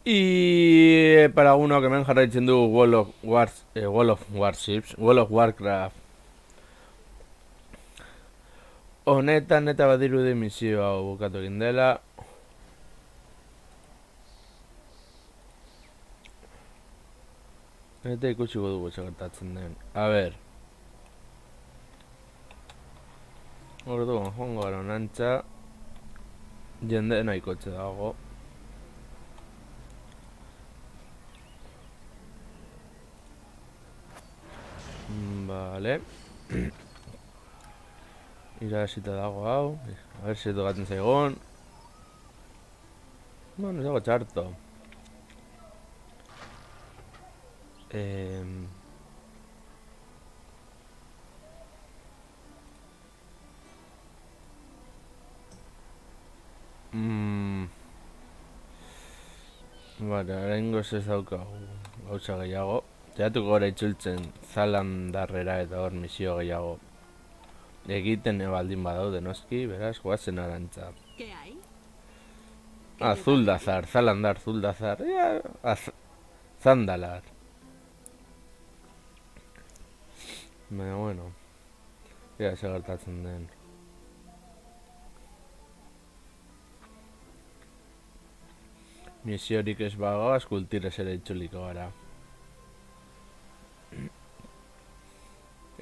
Y para uno que me jarraitzen du World of Warcraft honetan eta badirudi misio hau bukatu egin dela. Eta ikusiko dugu segertatzen den. A ber. Orduan joango gara onantza. Jende nahikotxe dago. Vale. Irasita dago hau. A ver si tokatzen zaigon. Bueno, ez dago txarto. Bale, oraingoz ez daukagu gauza gehiago. Teatuko gara itzultzen Zalandarrera eta hor misio gehiago egiten baldin badaude noski, beraz, goazen arantza. Zuldazar, Zalandar, Zuldazar, Zandalar. Baina, bueno, ea segertatzen den. Misiorik ez bagoaz, kultirez ere itzuliko gara.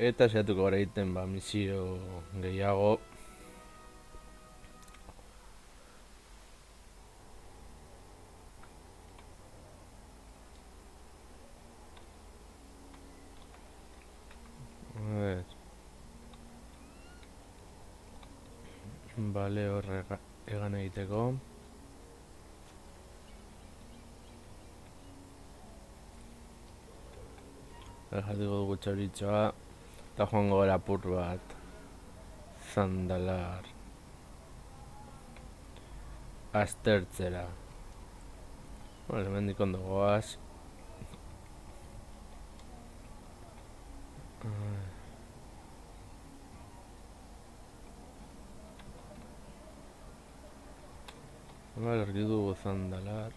Eta saiatuko gara egiten misio gehiago. A ver. Bale, horre egan egiteko. Jatiko dugu txoritxoa. Eta joango gara apur bat. Zandalar. Aztertzera. Bueno, hemendik ondo goaz. Vale, argi dugu Zandalar.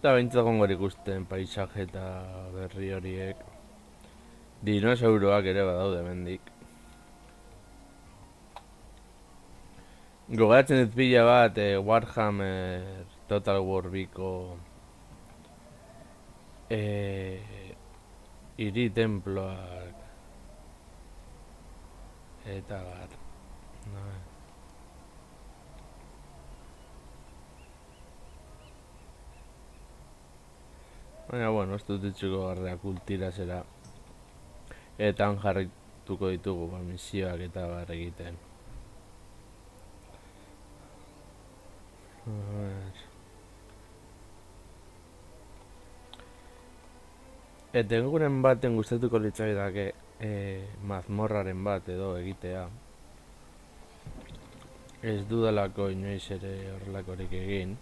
Eta behintzat gongor ikusten paisaje eta berri horiek. Dinosauroak ere badaude hemendik. Gogatzen dut pila bat Warhammer Total War biko hiri temploak eta bar. Baina, bueno, ez dut ditzuko garrea kultira zera. Eta han jarrituko ditugu misioak eta bar egiten. Eta egunen baten gustatuko litzaidake mazmorraren bat edo egitea. Ez dudalako inoiz ere horrelakorik egin.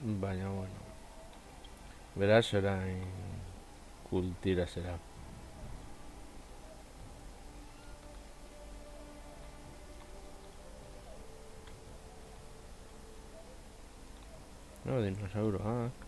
Baina, bueno. Beraz, orain kultira zera. No, dinosauroak.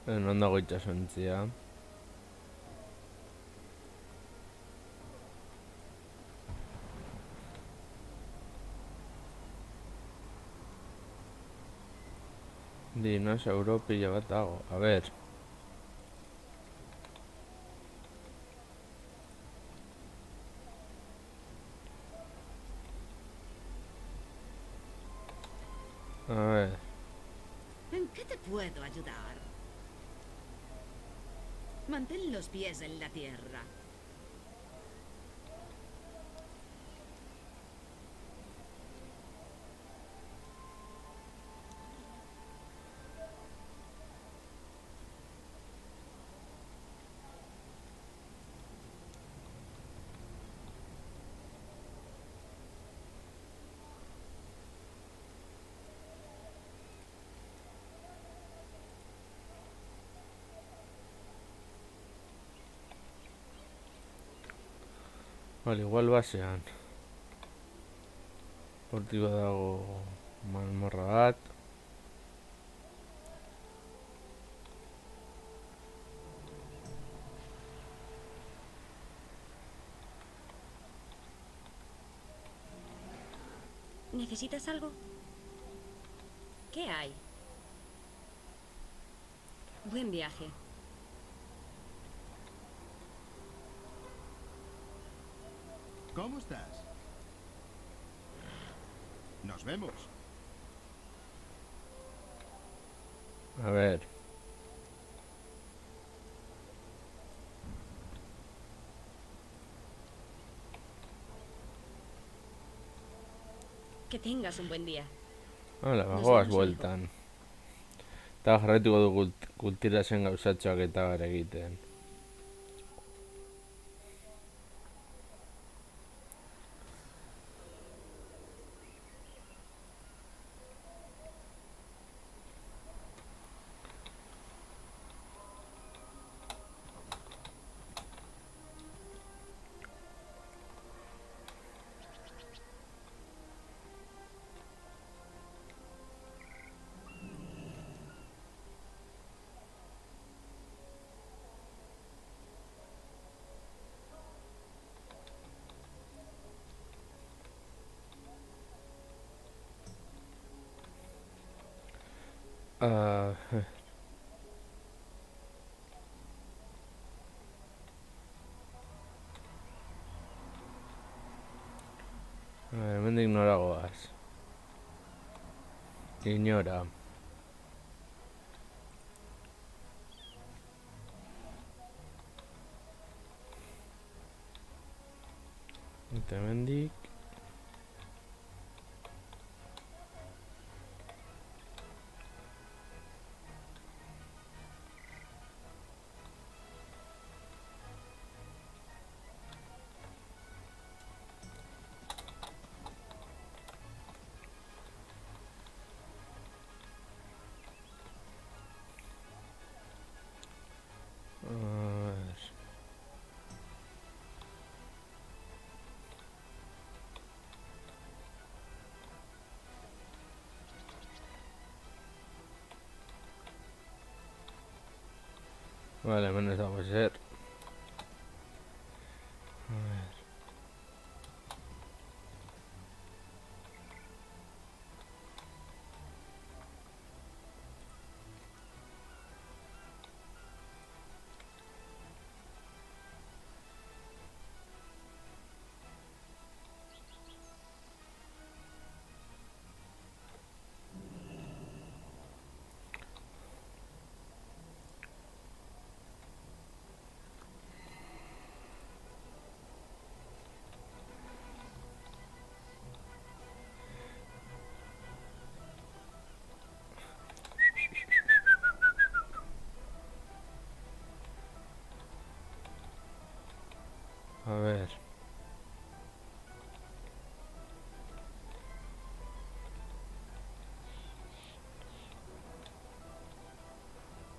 Non dago itxasontzia. Dinosauro pila bat dago, a ber. A ver. ¿En qué te puedo ayudar? Mantén los pies en la tierra. Vale, igual basean. Hortik dago mazmorra bat. ¿Necesitas algo? ¿Qué hay? Buen viaje. ¿Cómo estás? Nos vemos. A ver. Que tengas un buen día. Hala, Nos bagoaz vemos bueltan. Eta jarraituko du kultirazen gauzatxoak eta bar egiten. Ah, hemendik nora goaz. Inora. Eta hemendik. A ver. Vale, hemen ez dago ezer. A ver.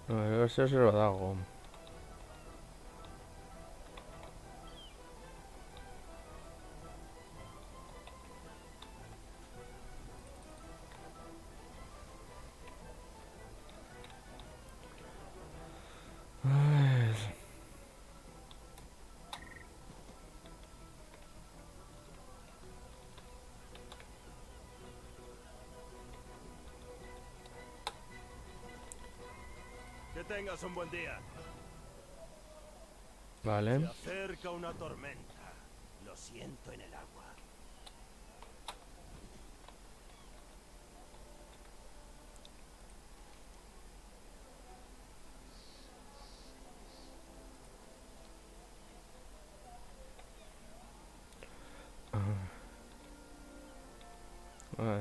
A ver, zer badago. A ver. Que tengas un buen día. Se Vale. acerca una tormenta. Lo siento en el agua.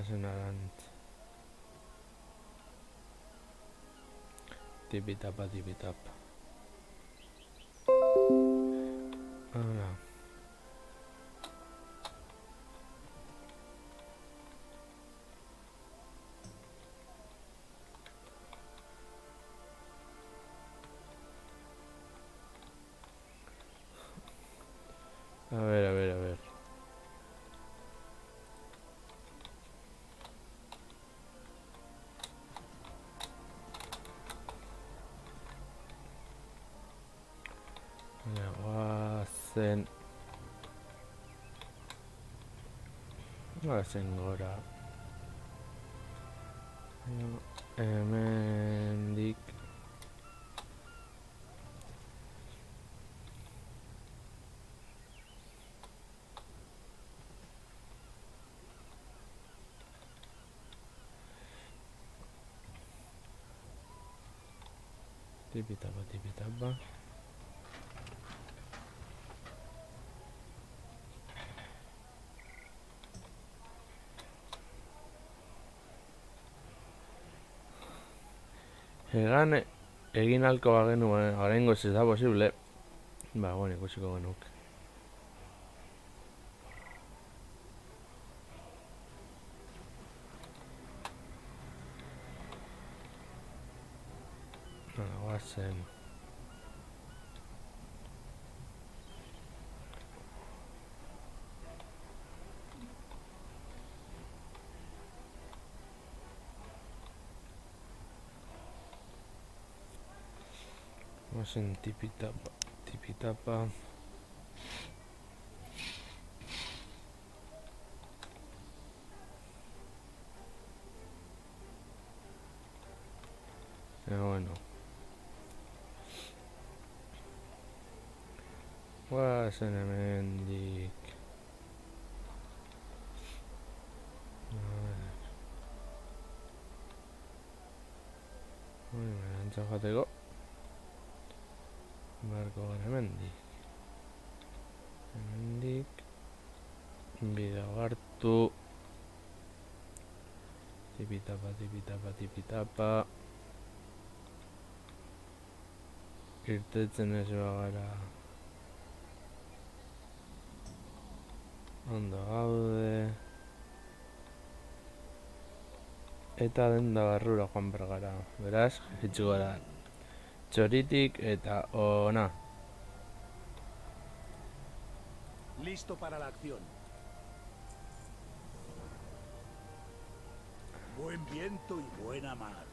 Guazen arantz. Tipitapa, tipitapa. Hala. A ver, a ver, a ver. Guazen gora. Hemendik. Tipitapa, tipitapa. Egan egin halko bagenu, oraingoz ez da posible. Ba, bueno, ikusiko genuke. Guazen. Guazen tipitapa, tipitapa. Bueno. Guazen hemendik. Antza joateko. Barko gara hemendik. Hemendik. Bidea hartu. Tipitapa, tipitapa, tipitapa. Irtetzen ez bagara. Ondo gaude. Eta denda barrura joan bergara. Beraz, hitzu gara txoritik eta ona. Listo para la acción. Buen viento y buena mar.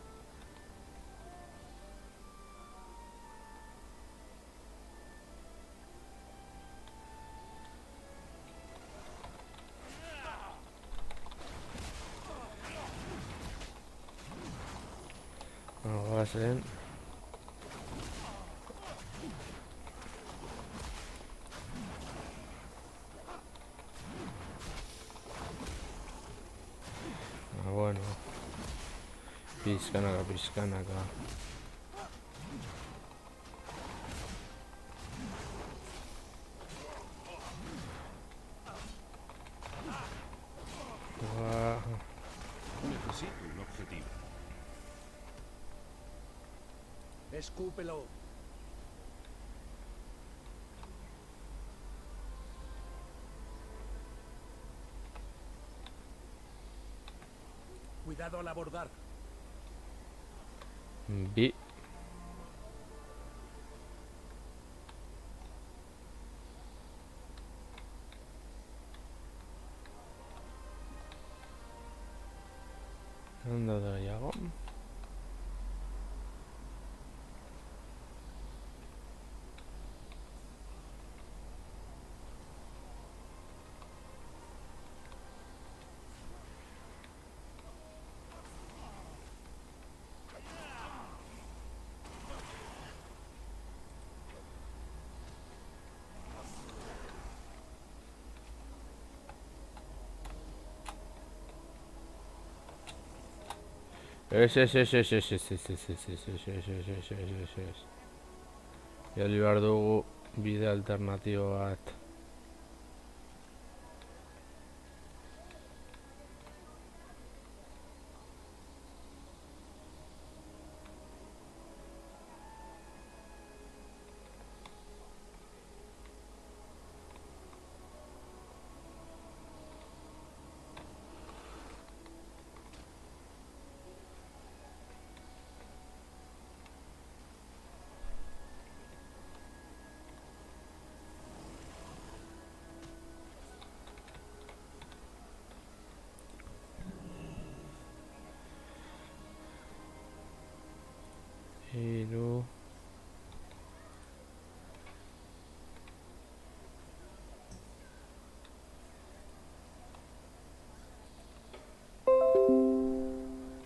Guazen. Bueno. Pizkanaka, pizkanaka. Necesito un objetivo. Escúpelo. Cuidado al abordar. Bi. Ondo da gehiago. Es. Jali behar dugu bide alternatibo bat. Hiru.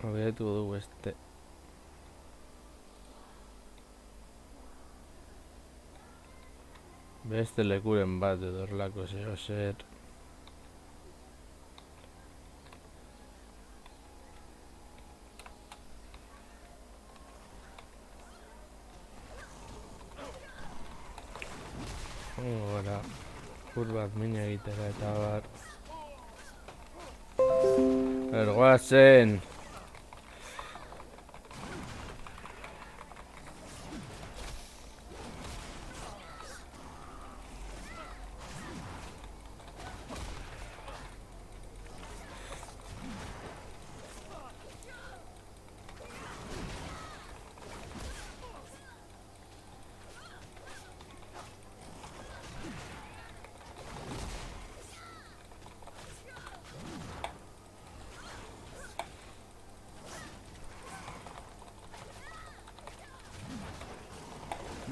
Hobetu du beste. Beste lekuren bat edo horrelako zeo zer. Gara, ur bat mina egitera eta bar. Ergoazen!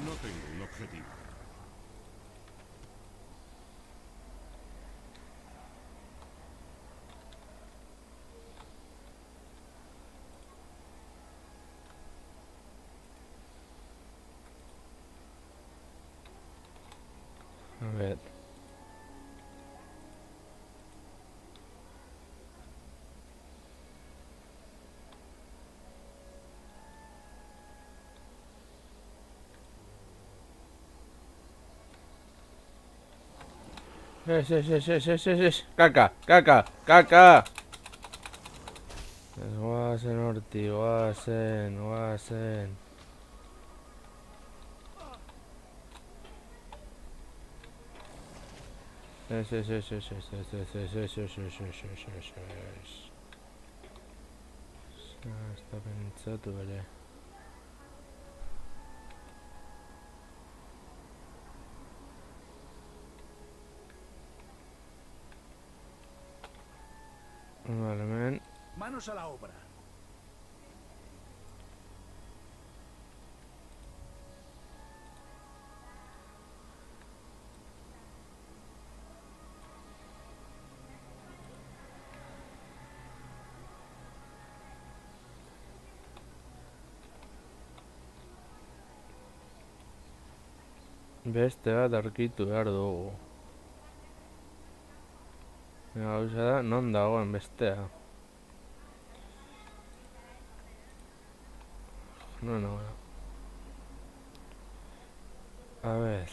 No tengo un objetivo. A ver. Caca, caca, caca. Guazen horti, guazen, guazen. Está pentsatu ere. Vale, hemen. Manos a la obra. Beste bat aurkitu behar dugu. Gauza da, non dagoen bestea. No. A ver.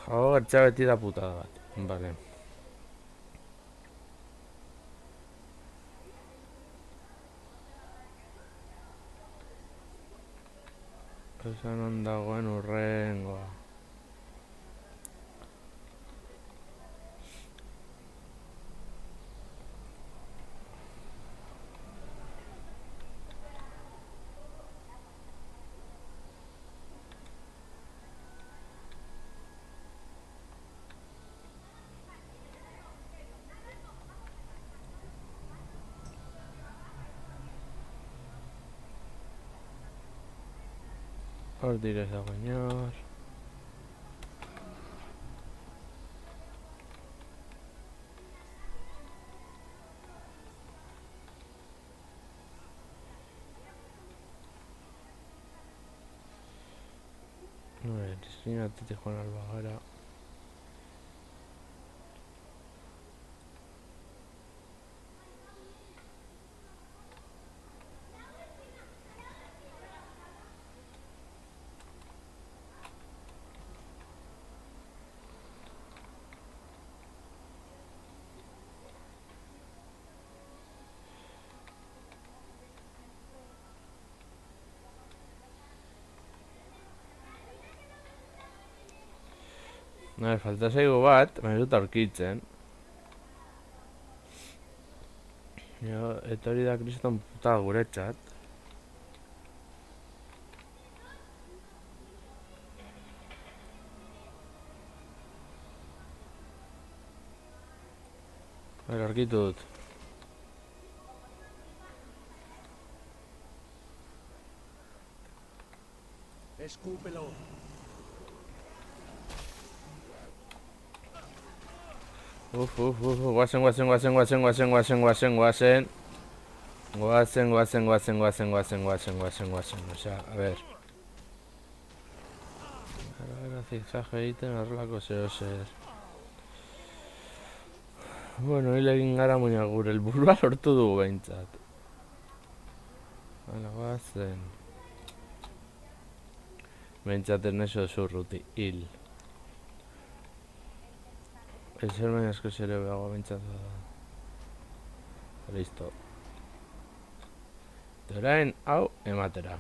Hau gertza beti da putada bat. Vale. Esan non dagoen urrengoa. Hortik ez dago inor. A ver, diskrinatetik joan alba gara. Falta zaigu bat, baina dut aurkitzen. Eta hori da kriston puta guretzat. aurkitu dut. Escúpelo. Guazen. Osea, a ver. Gara zigzag egiten horrelako zer. Bueno, hil egin gara muina gure helburua lortu dugu behintzat. Hala, guazen. Behintzat ez neso zurruti, hil. Ezer baina asko zere behagoa behintzat da. Listo. Orain, hau, ematera.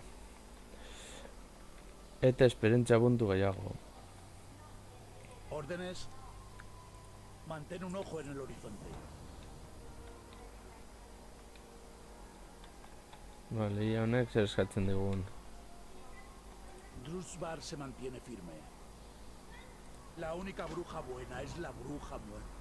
Eta esperientzia puntu gehiago. Órdenes. Mantén un ojo en el horizonte. Vale, ia honek zer eskatzen digun. Drusvar se mantiene firme. La única bruja buena es la bruja muerta.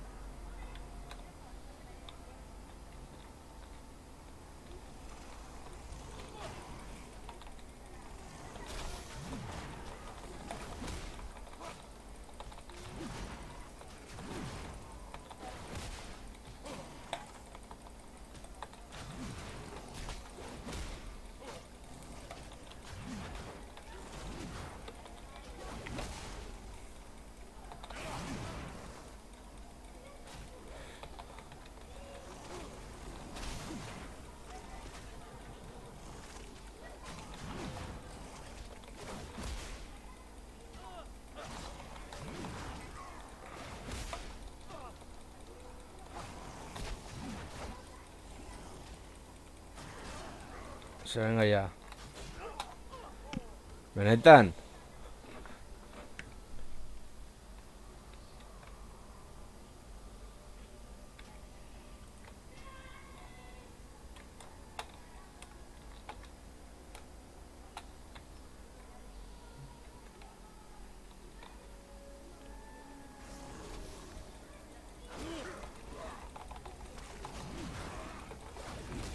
Se venga ya. Benetan.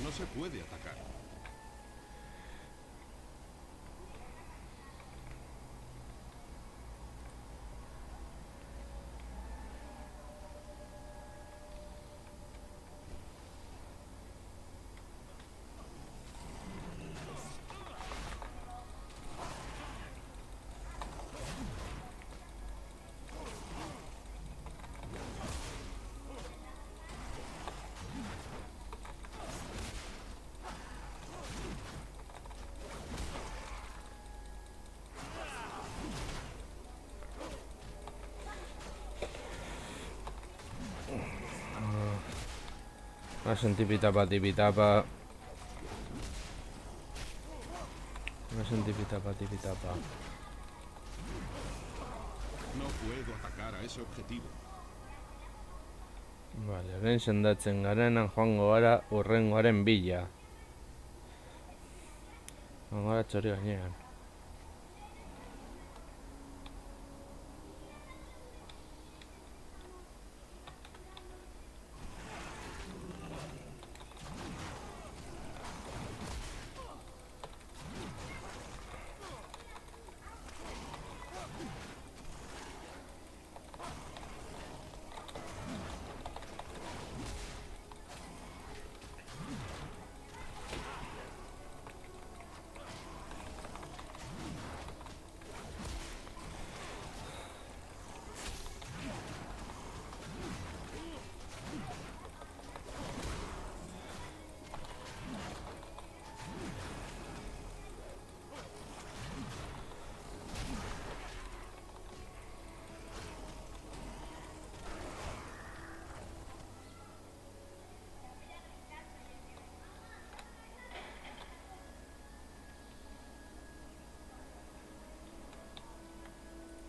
No se puede atacar. Hacen tipitapa. Hacen tipitapa. No puedo atacar a ese objetivo. Vale, orain sendatzen garenan joango gara urrengoaren bila. Joango gara txori gainean.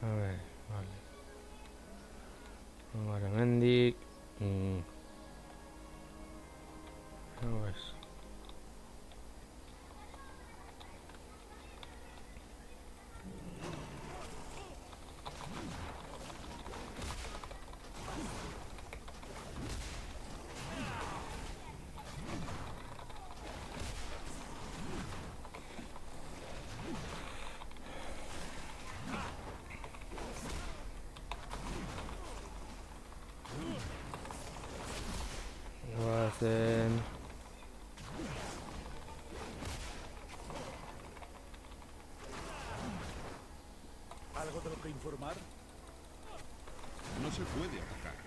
A ver, vale. Ahora hemendik. Hau ez. Goazen. ¿Algo de lo que informar? No se puede atacar.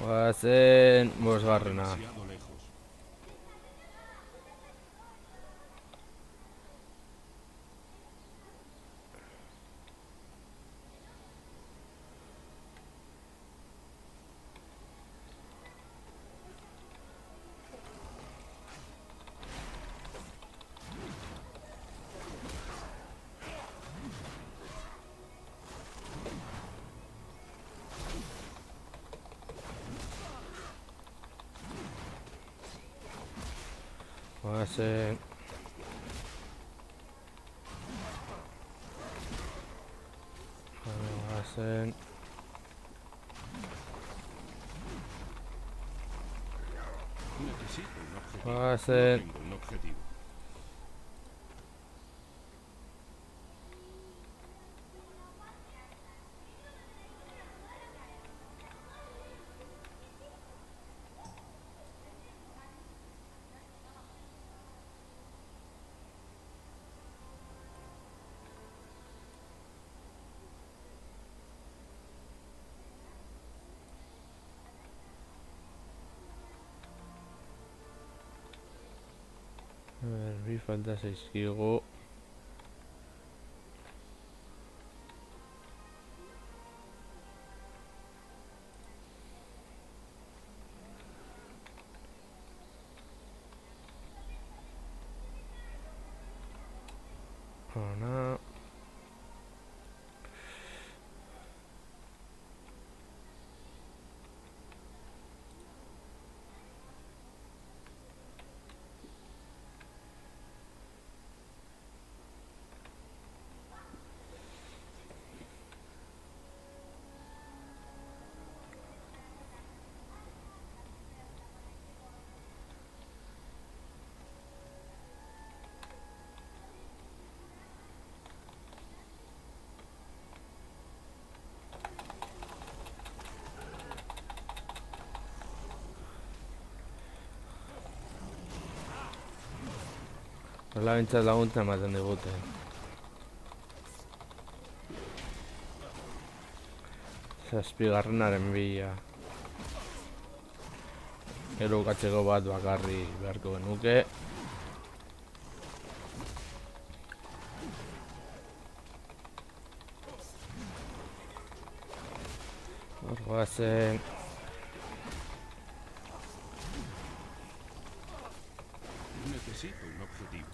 Goazen bosgarrena. Demasiado lejos. Goazen. Goazen. Necesito un objetivo. Goazen. No tengo un objetivo. A ver, bi falta zaizkigu. Hona. Hola, bintzat laguntza ematen digute. Zazpigarrenaren bila. Gero bukatzeko bat bakarri beharko genuke. Hor goazen. Necesito un objetivo.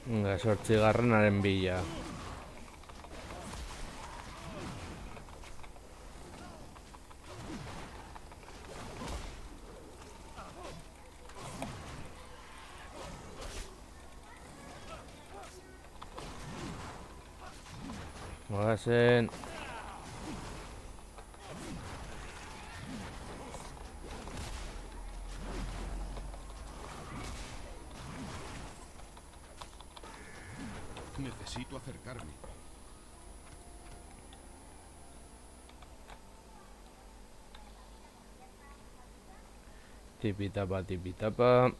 Venga, 8garrenaren bila. Goazen. Necesito acercarme. Tipitapa, tipitapa.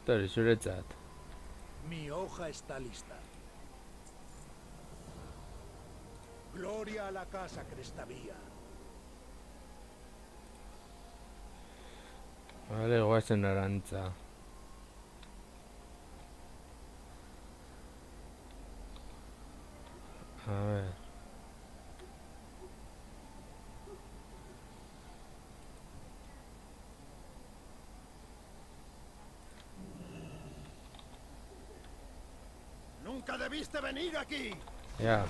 Tori zuretzat. Mi hoja está lista. Gloria a la casa Crestavía. Vale, guazen arantza. A ver. Nunca debiste venir aquí. Ya.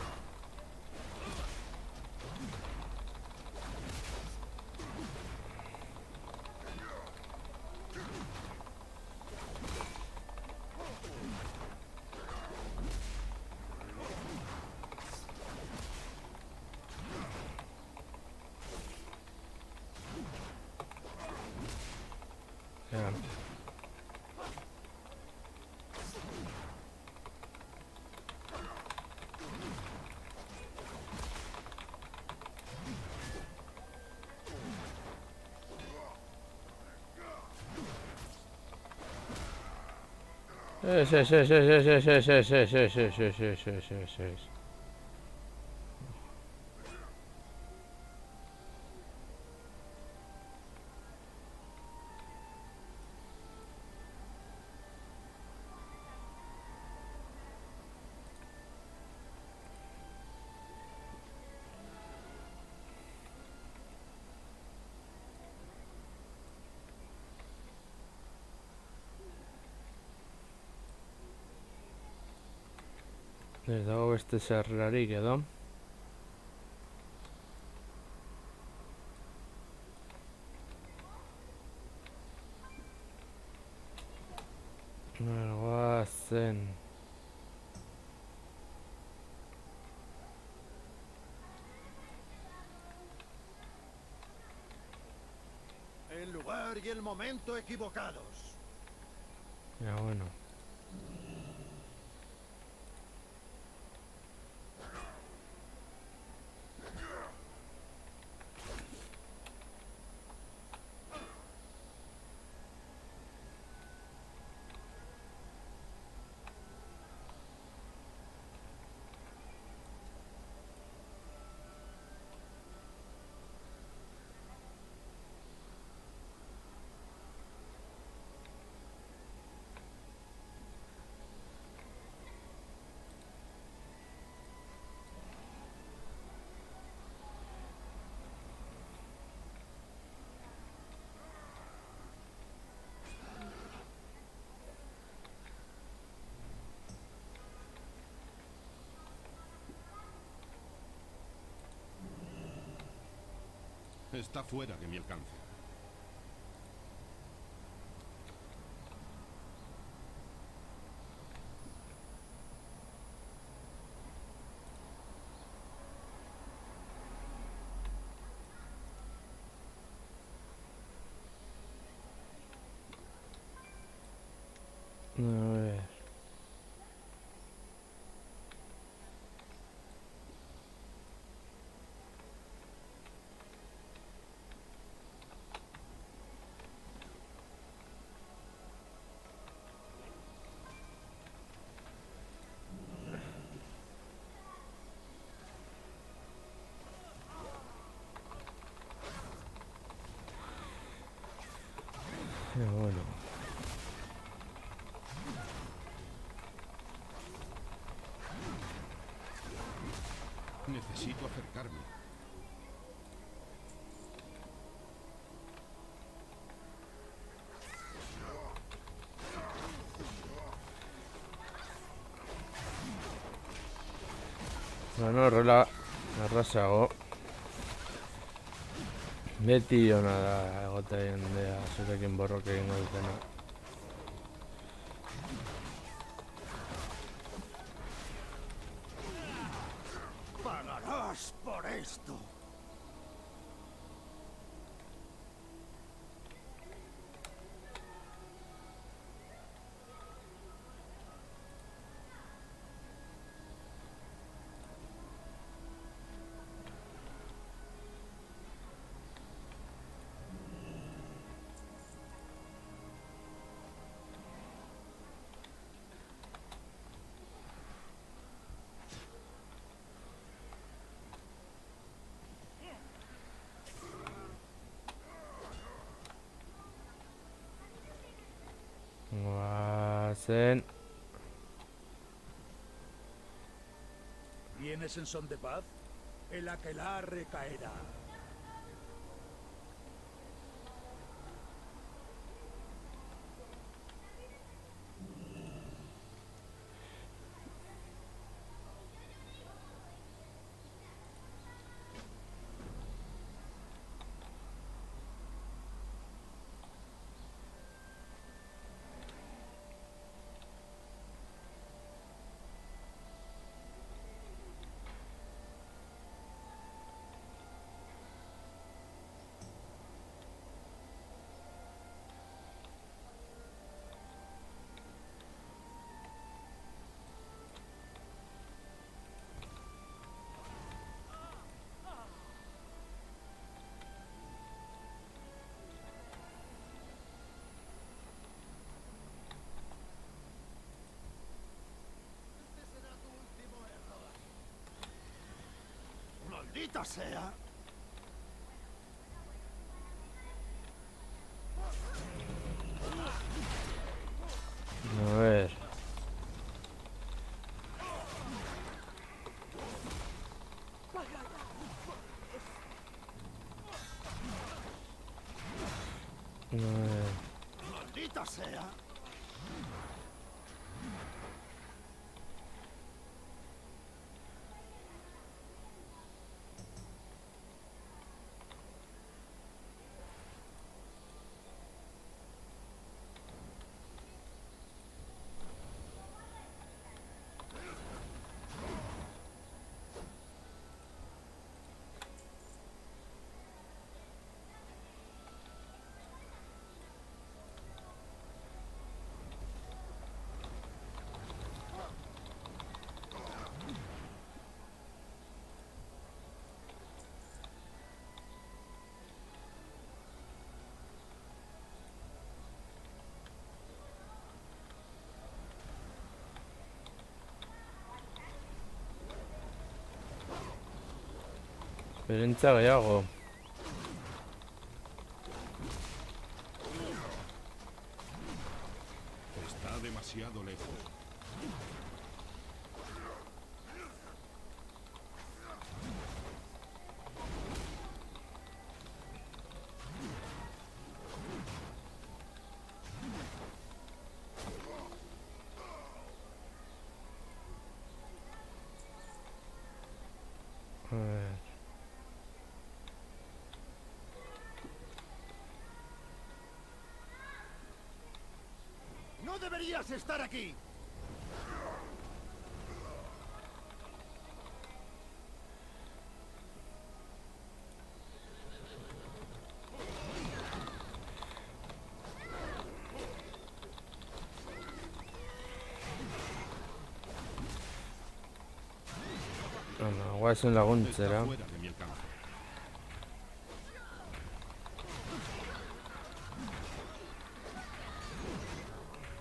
Ya. Sí. Ez dago beste zerrarik edo. Guazen. El lugar y el momento equivocados. Ya, bueno. Está fuera de mi alcance. A ver. Ya, bueno. Necesito acercarme. Bueno, horrela arrasago. Beti ona da egotea jendea zurekin borrok egingo dutena. Pagarás por esto. Goazen. ¿Vienes en son de paz? El aquelarre caerá. ¡Maldita sea! A ver. A ver. ¡Maldita sea! Esperantza gehiago. Está demasiado lejos. A ver. ¡No deberías estar aquí! Bueno, Goazen Está laguntzera. fuera de mi alcance.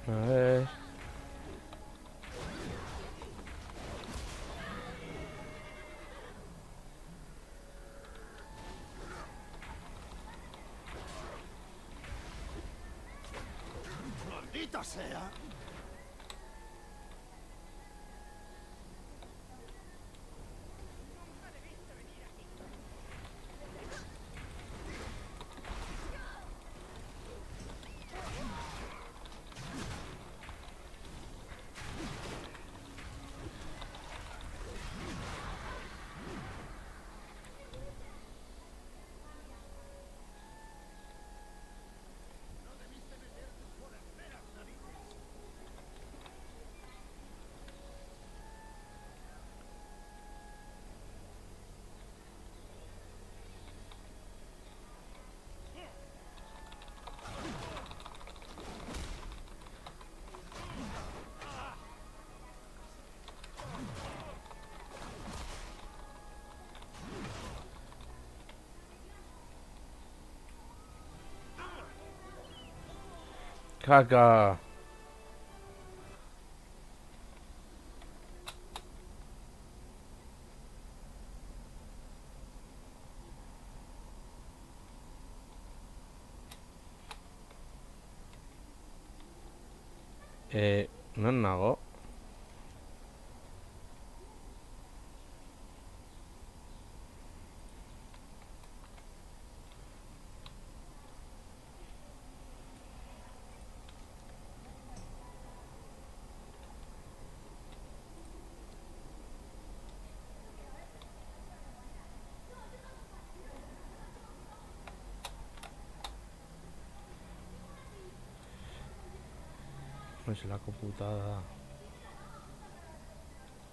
A ver. ¡Maldita sea! Caca. Non nago? Zelako putada da.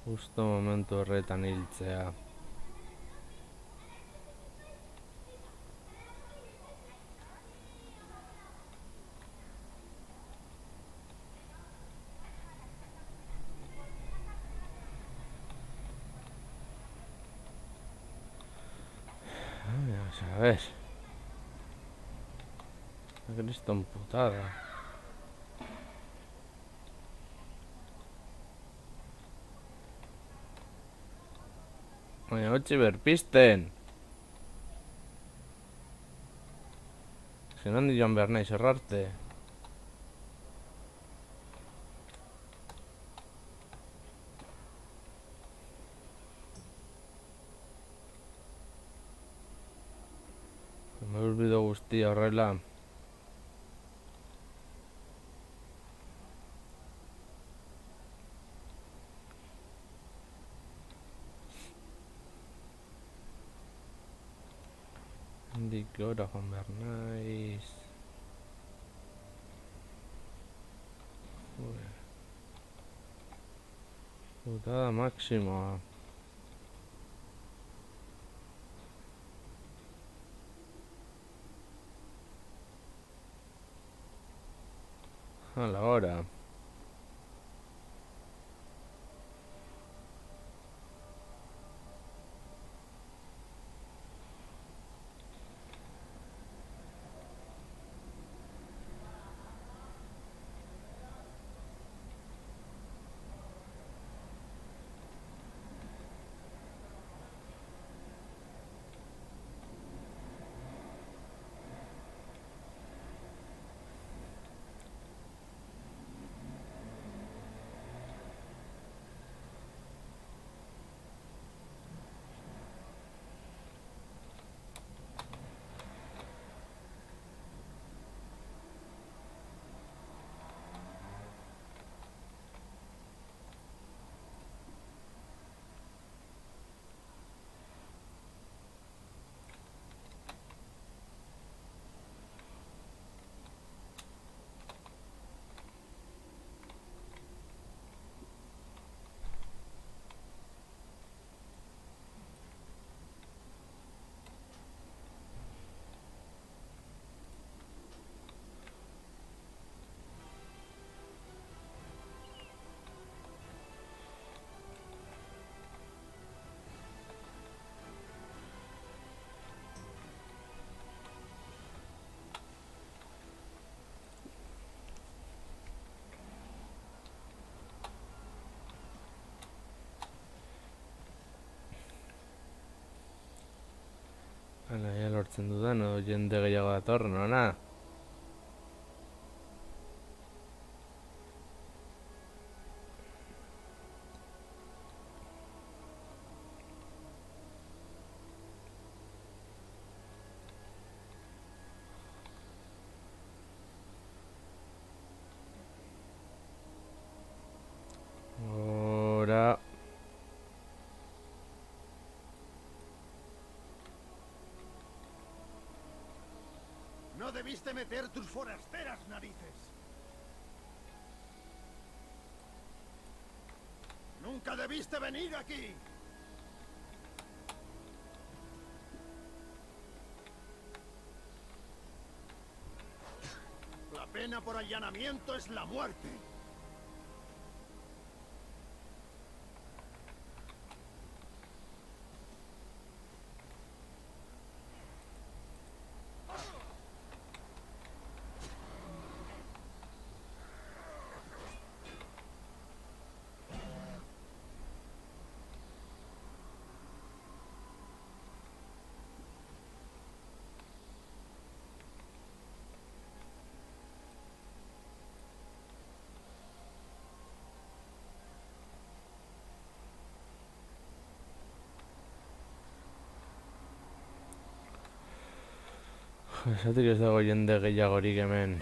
Justo momentu horretan hiltzea. Vamos a ver. Kriston putada. Baina utzi berpisten. Nondik joan behar naiz errarte. Me olvido guztia horrela. Handik gora joan behar naiz. Putada máxima. A la hora. Hala, ja lortzen dudan, edo jende gehiago datorren, ona? Ora. No debiste meter tus forasteras narices. Nunca debiste venir aquí. La pena por allanamiento es la muerte. Esatik ez dago jende gehiagorik hemen.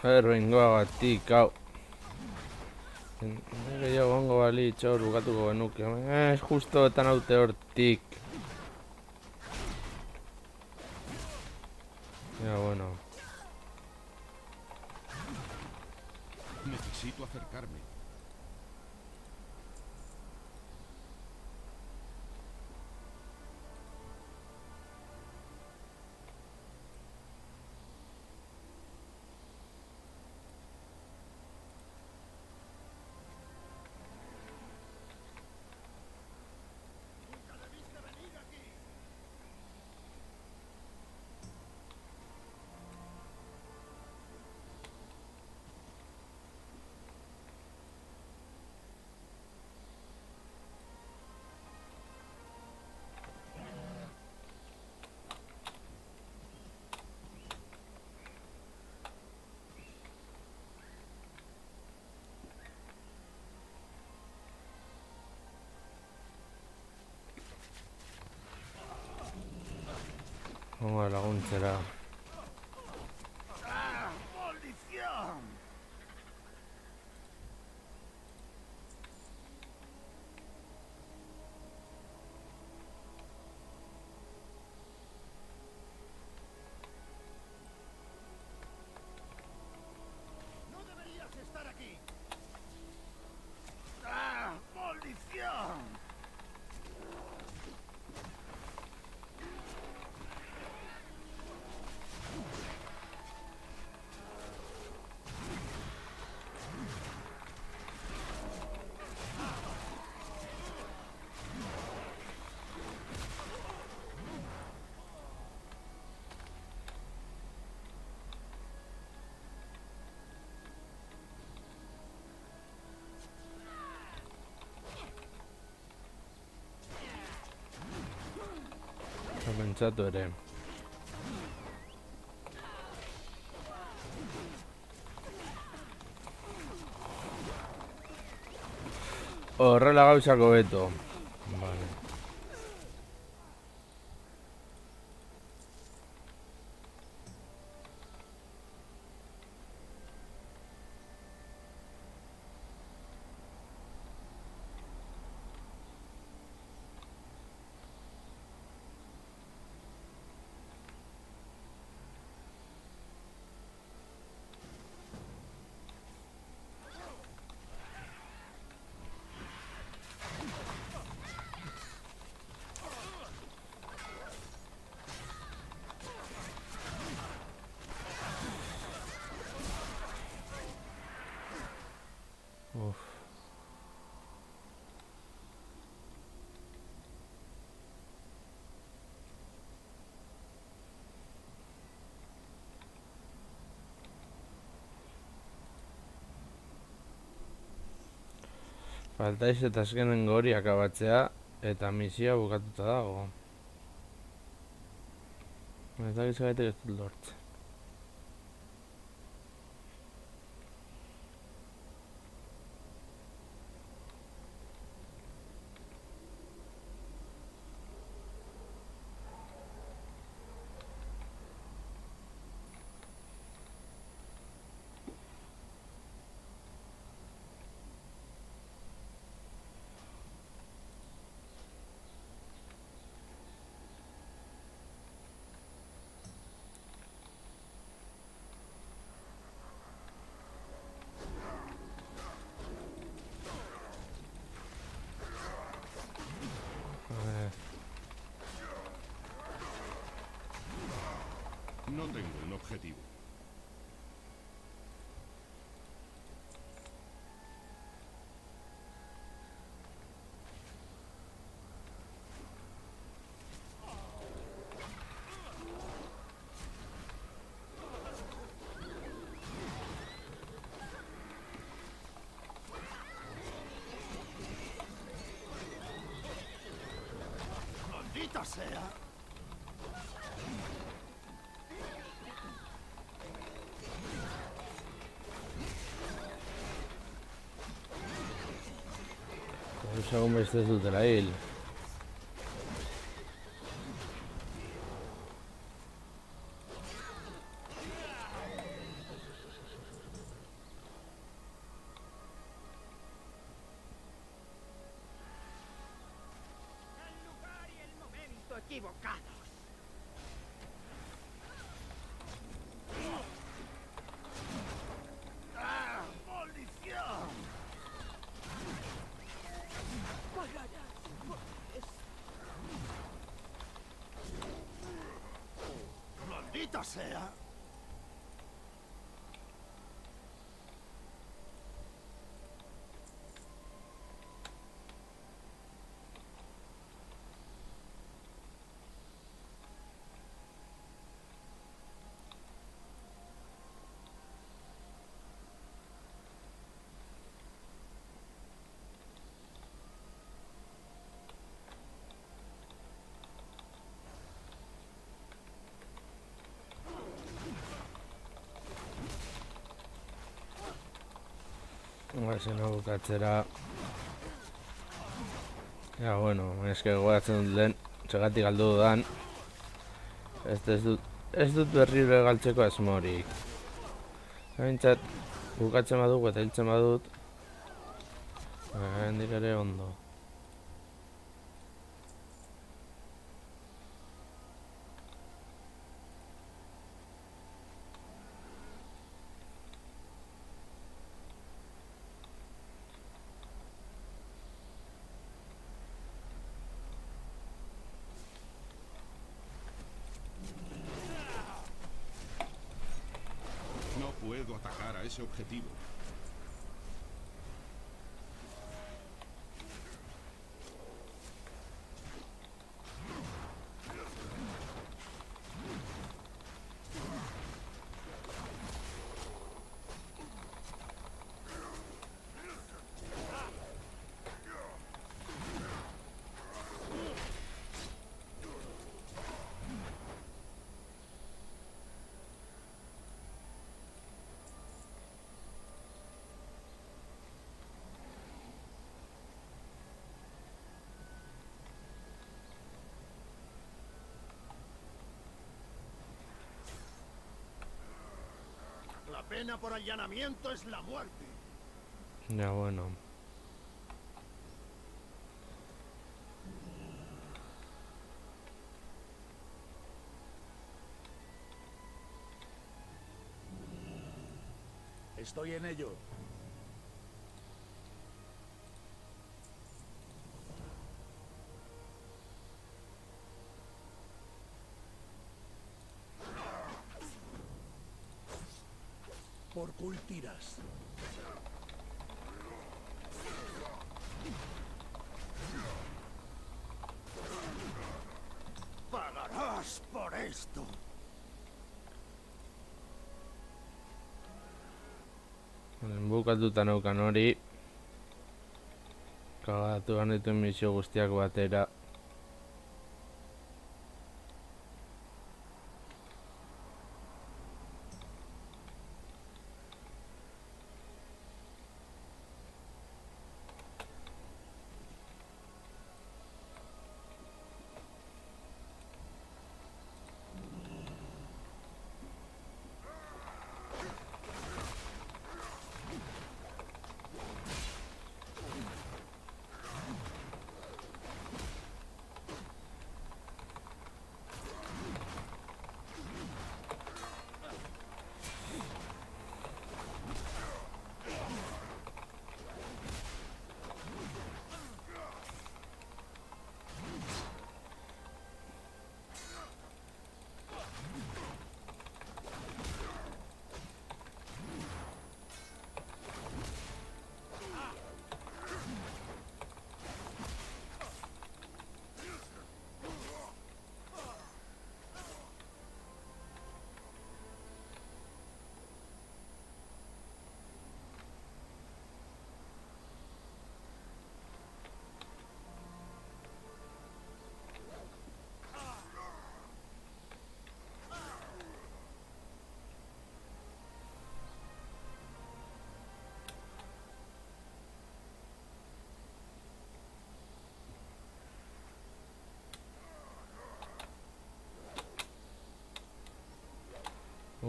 Bengoagatik, hau. Gehiago gongo balitz hor bukatuko genuke. Justo eta naute hortik. Ya, bueno. Necesito acercarme. Hongo laguntzera. ¡Maldición! ¡No deberías estar aquí! ¡Ah! ¡Maldición! Pentsatu ere. Horrela gauzako beto. Vale. Uf. Faltaiz eta azkenengo hori akabatzea eta misioa bukatuta dago. Eta gizagaitek ez dut lortzen. sea. Egun beste ez dutela hil. El lugar y el momento equivocados. ¡Ah! ¡Policía! ¡Vaya ya! ¡Maldita sea! Guazen hau bukatzera. Ja, bueno, eske gogatzen dut lehen, txegatik galdu dudan. Ez dut berriro galtzeko asmorik. Gaintzat, bukatzen baduk eta hiltzen badut. Hendik ere ondo. No puedo atacar a ese objetivo. La pena por allanamiento es la muerte. Ja, bueno. Estoy en ello. Por cultiras. Pagarás por esto. Bukatuta neukan hori. Kagatu ganetuen misio guztiak batera.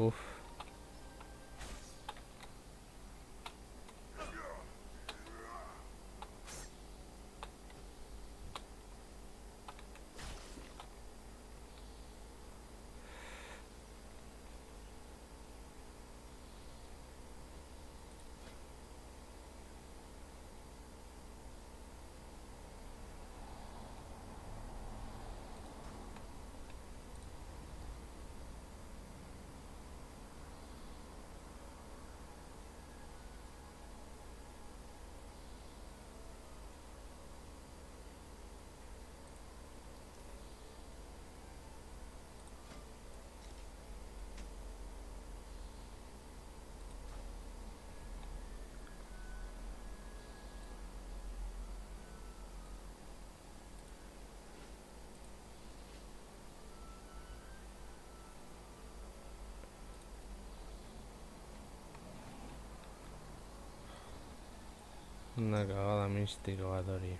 Uf. Una cagada mística bat hori.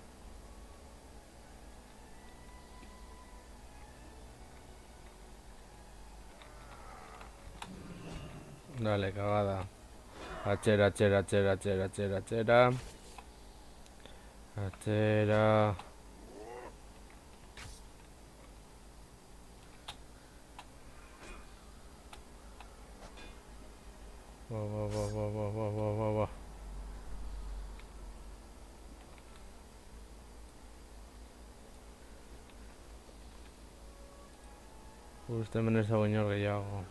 Dale, cagada. Atxera, atxera, atxera, atxera, atxera, atxera. Atxera. Ba. Uste hemen ez dago inor gehiago.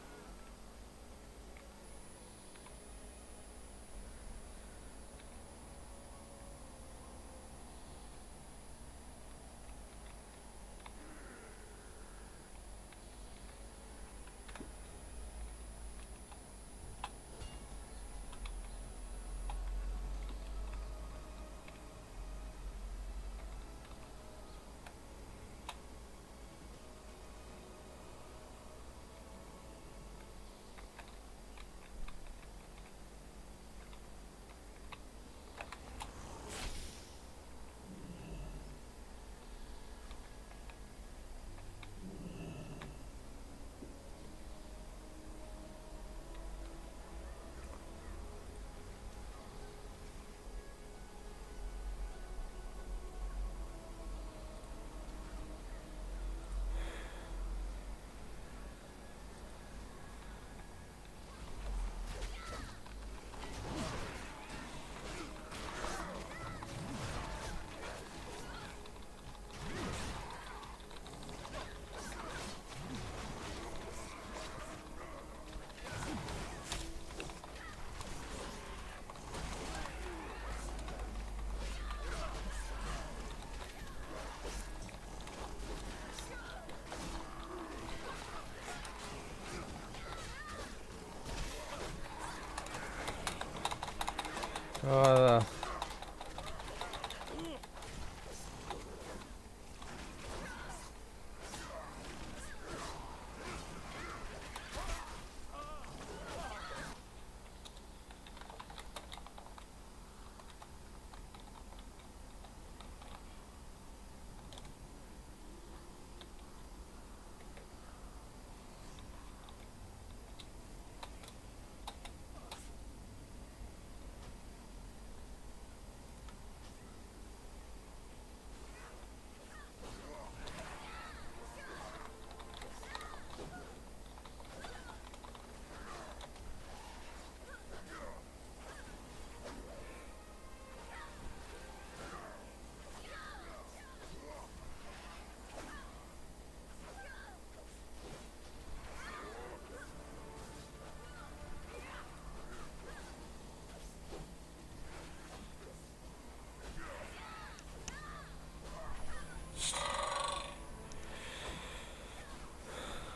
Cagada.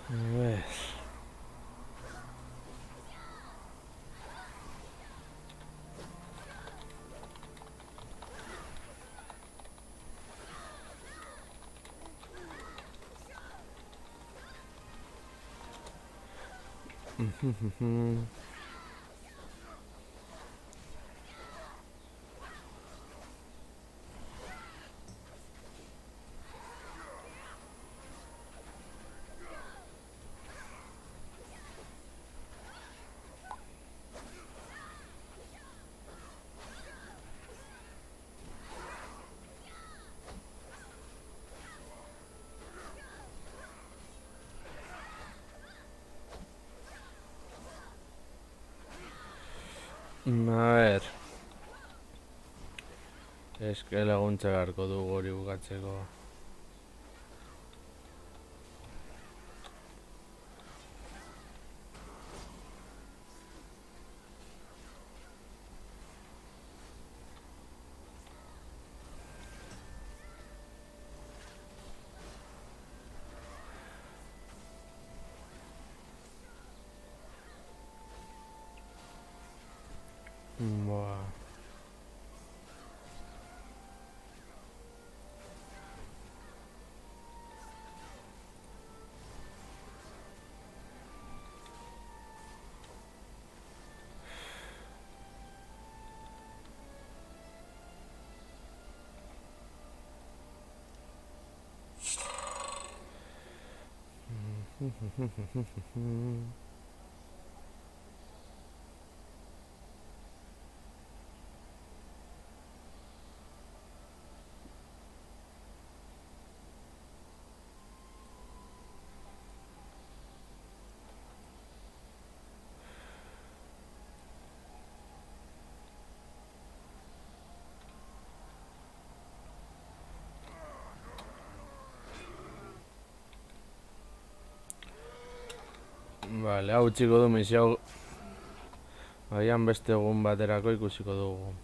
A ver. A ver. Eske laguntza beharko dugu hori bukatzeko. Buah. Vale, hau utziko du misio hau. Agian beste egun baterako ikusiko dugu.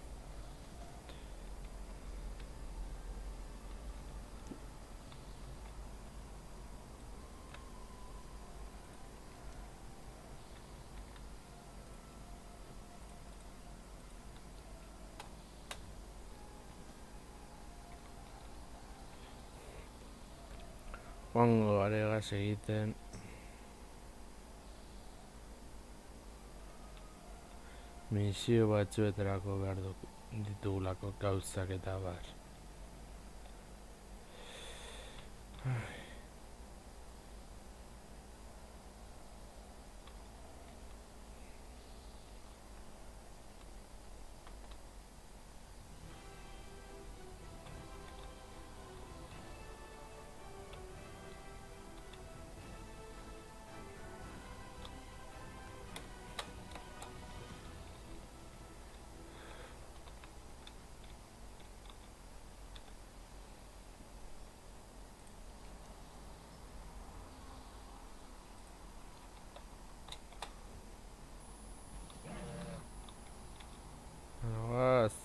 Joango garegaz egiten. Misio batzuetarako behar ditugulako gauzak eta bar.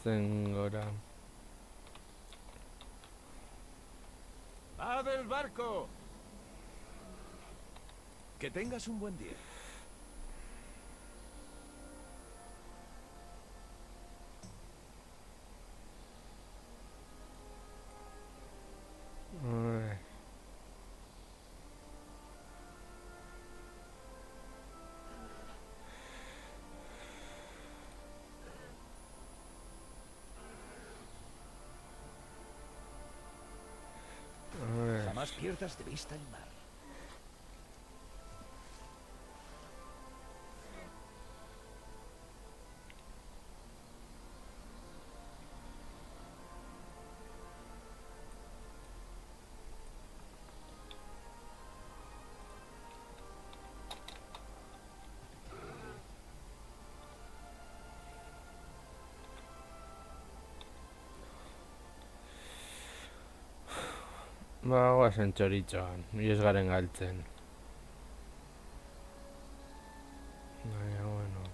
Zen gora. ¡Ah, del barco! Que tengas un buen día. Ay. Jamás pierdas de vista el mar. Ba, guazen txoritxoan, ez garen galtzen. Baina, bueno.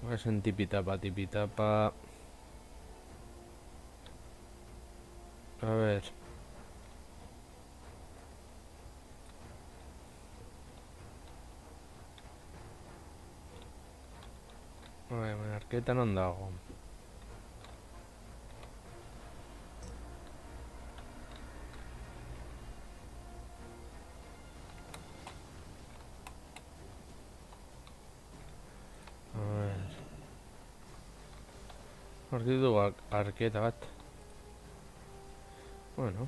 Guazen tipitapa, tipitapa. A ver. Baina, arketan non dago. Hor dugu arketa bat. Bueno.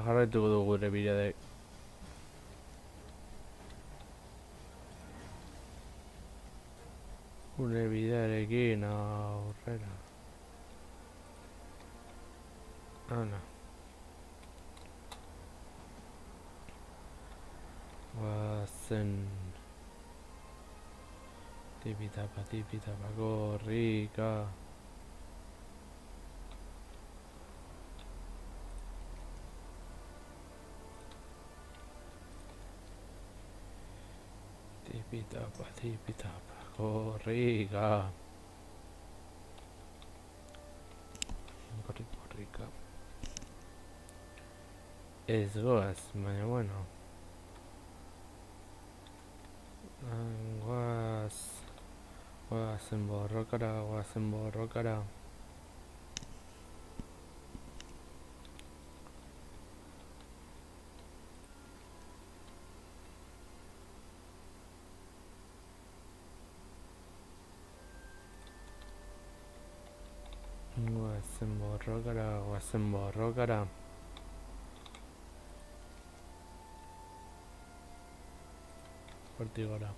Jarraituko dugu gure bidea. Gure bidearekin aurrera. Ana. Guazen. Tipitapa, gorrika. Tipitapa, gorrika. Gorrika. Ez goaz, baina bueno. Guazen borrokara. Guazen borrokara. Hortik gora.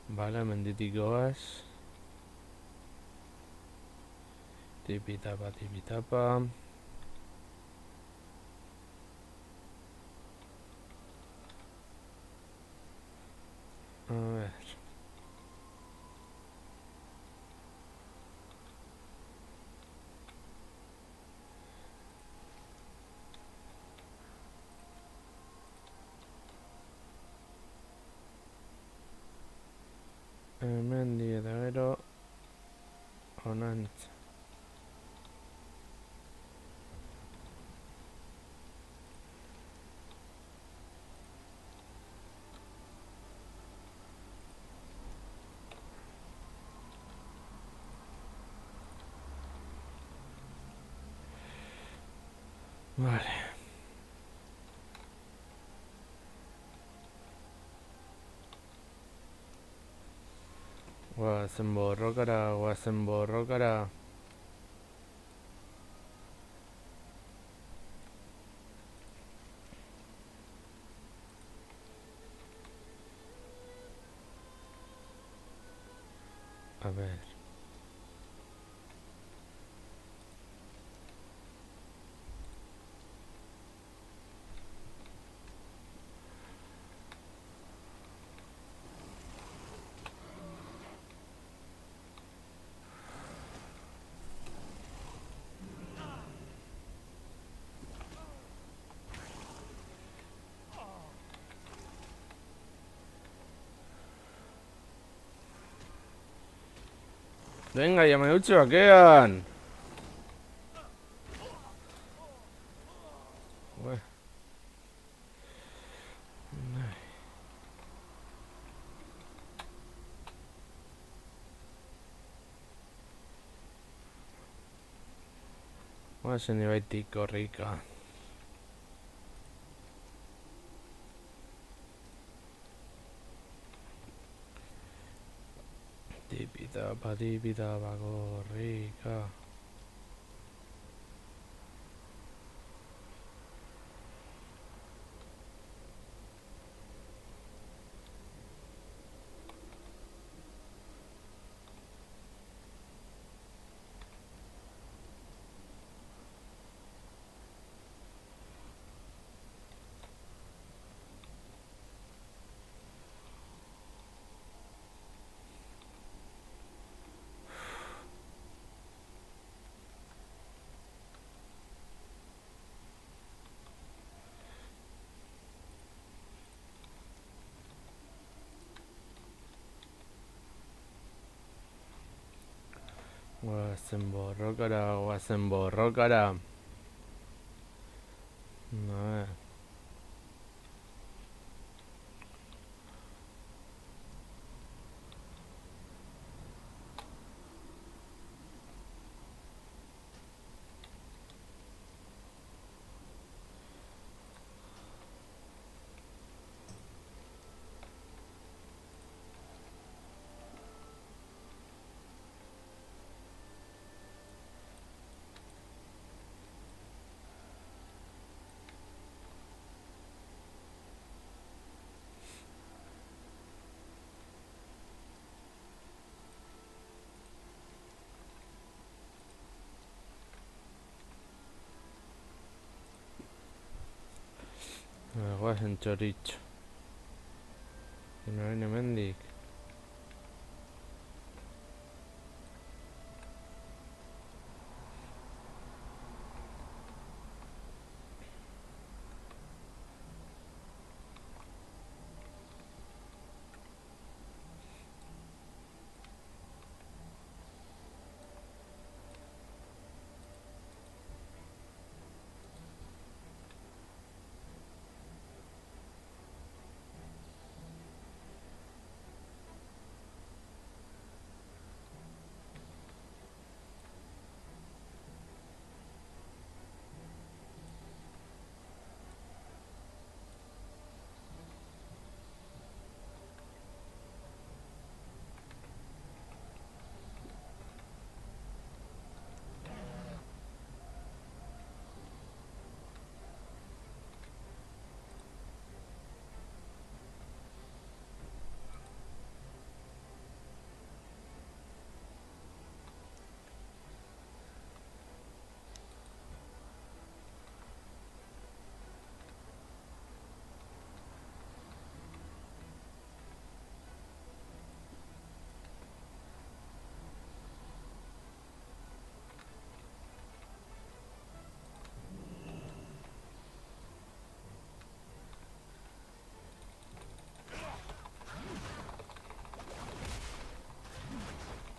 Vale, menditik goaz. Tipitapa. A ver. Mendi eta gero honantz. Vale. Guazen borrokara. A ver. Venga, ya me utzi bakean. Guazen ibaitik gorrika. Tipitapa, gorrika. Guazen borrokara. A ver. Guazen txoritxo. Noren hemendik.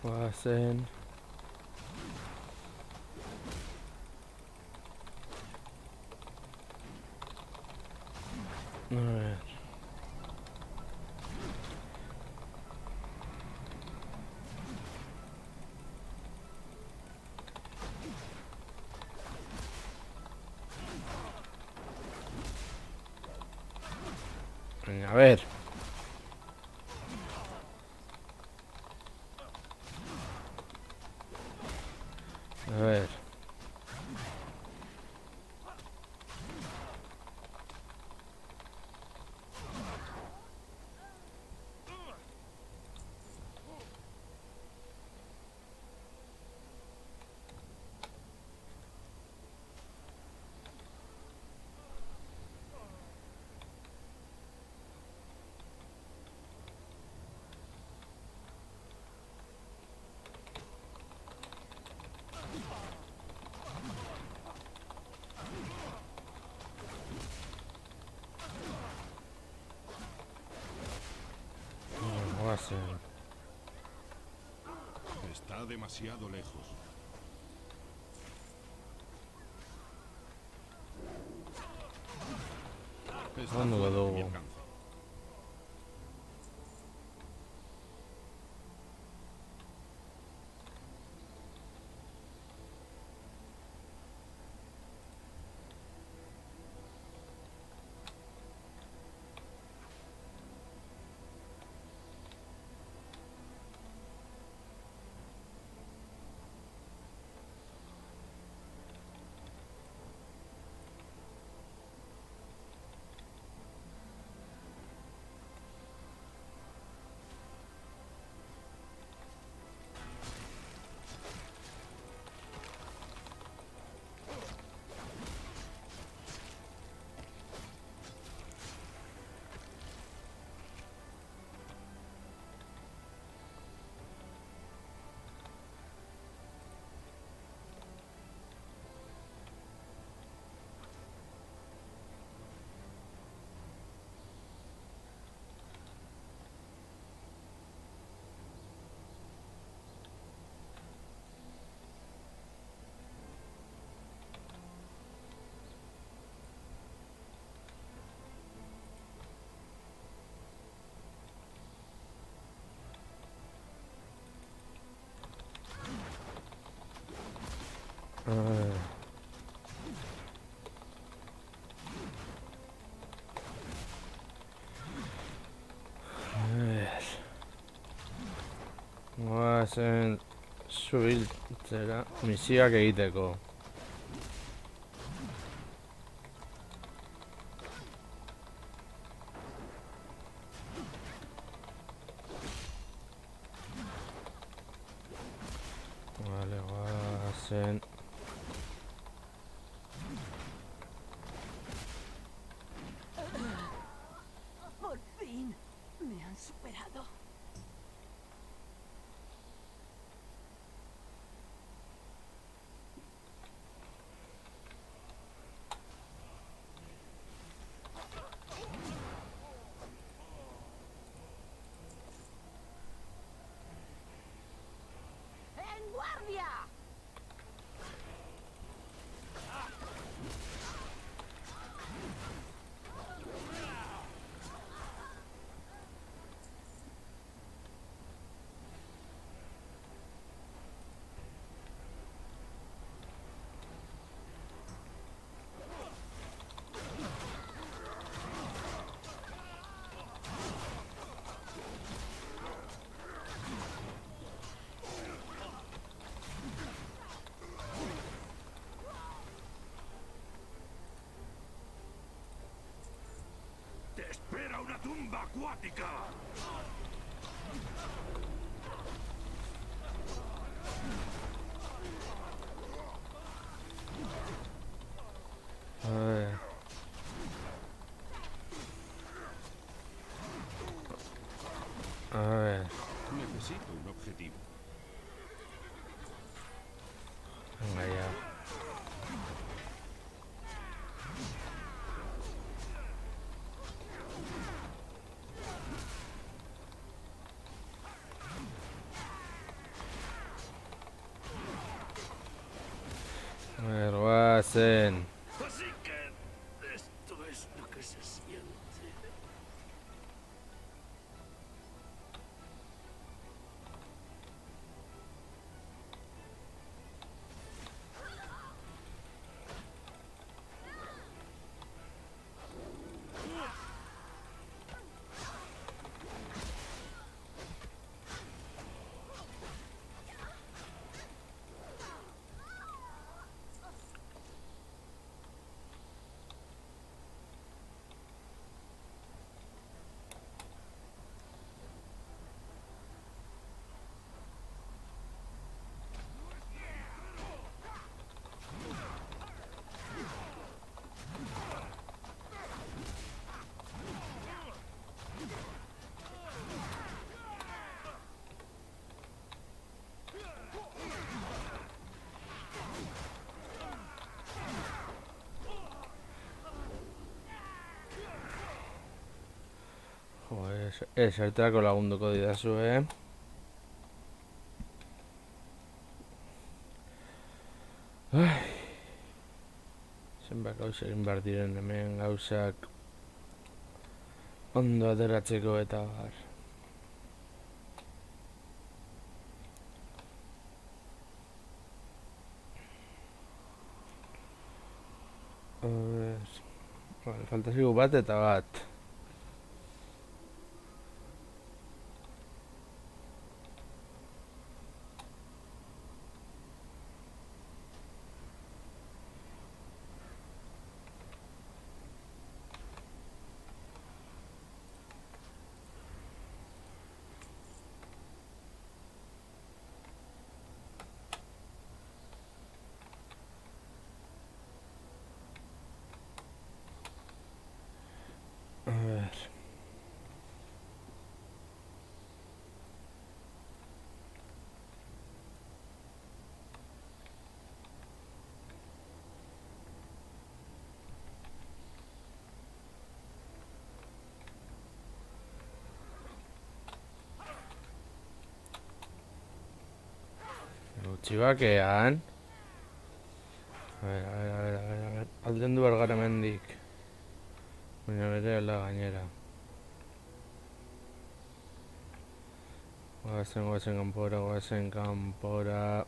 Guazen. A ver. Venga, a ver. A ver. Guazen. Está demasiado lejos. Está ¿Dónde fuera de quedó? mi alcance. ver. A ver. Goazen subiltzera misioak egiteko. Vale, goazen. Por fin me han superado. ¡En guardia! ¡Te espera una tumba acuática! A ver. A ver. Necesito un objetivo. Venga ya. A ver, goazen. Así que esto es lo que se siente. Joder, esertarako lagunduko didazu, Ai. Zenbat gauza egin behar diren hemen gauzak ondo ateratzeko eta bar. A ver. Vale, falta zigu bat eta bat. A ver. Gutxi bakean. A ver. Alden du bergara mendik. Baina bere ala gainera. Goazen kanpora.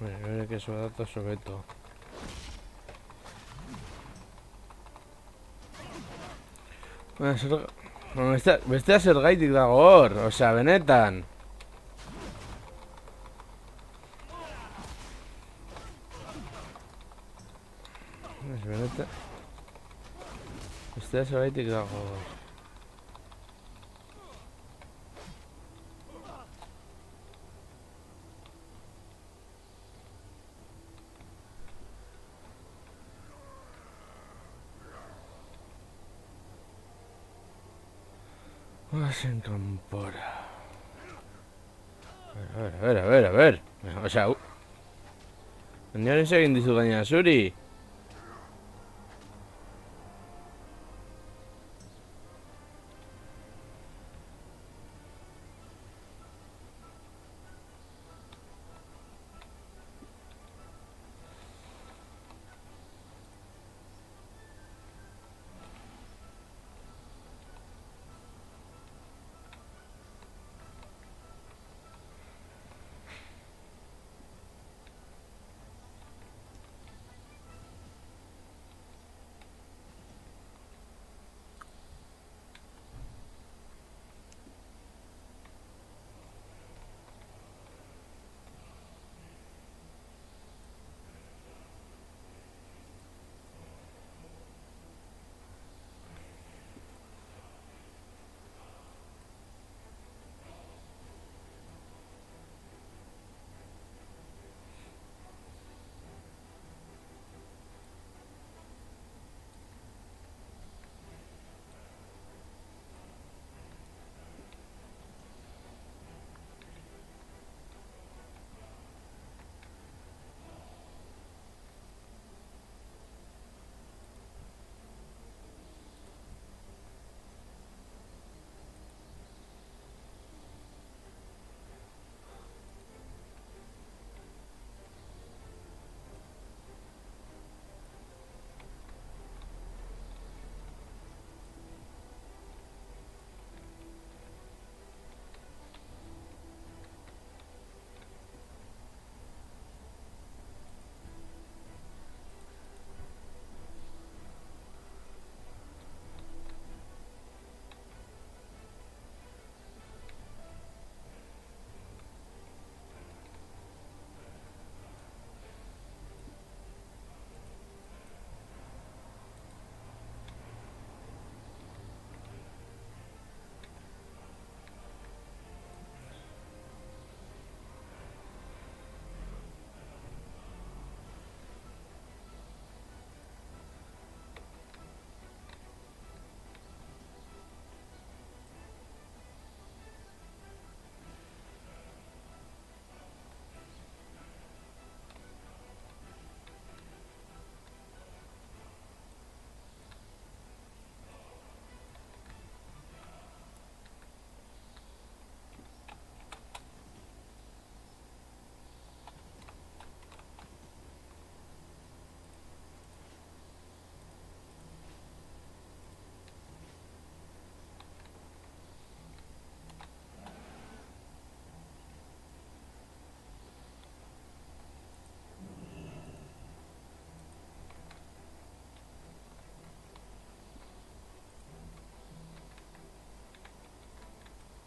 Bere kesua data sobeto. Bestea zergaitik dago hor, osea, benetan. Benetan. Bestea zergaitik dago hor. Oazen kanpora. A ver. Osea, Niaren segin dizu gaina zuri.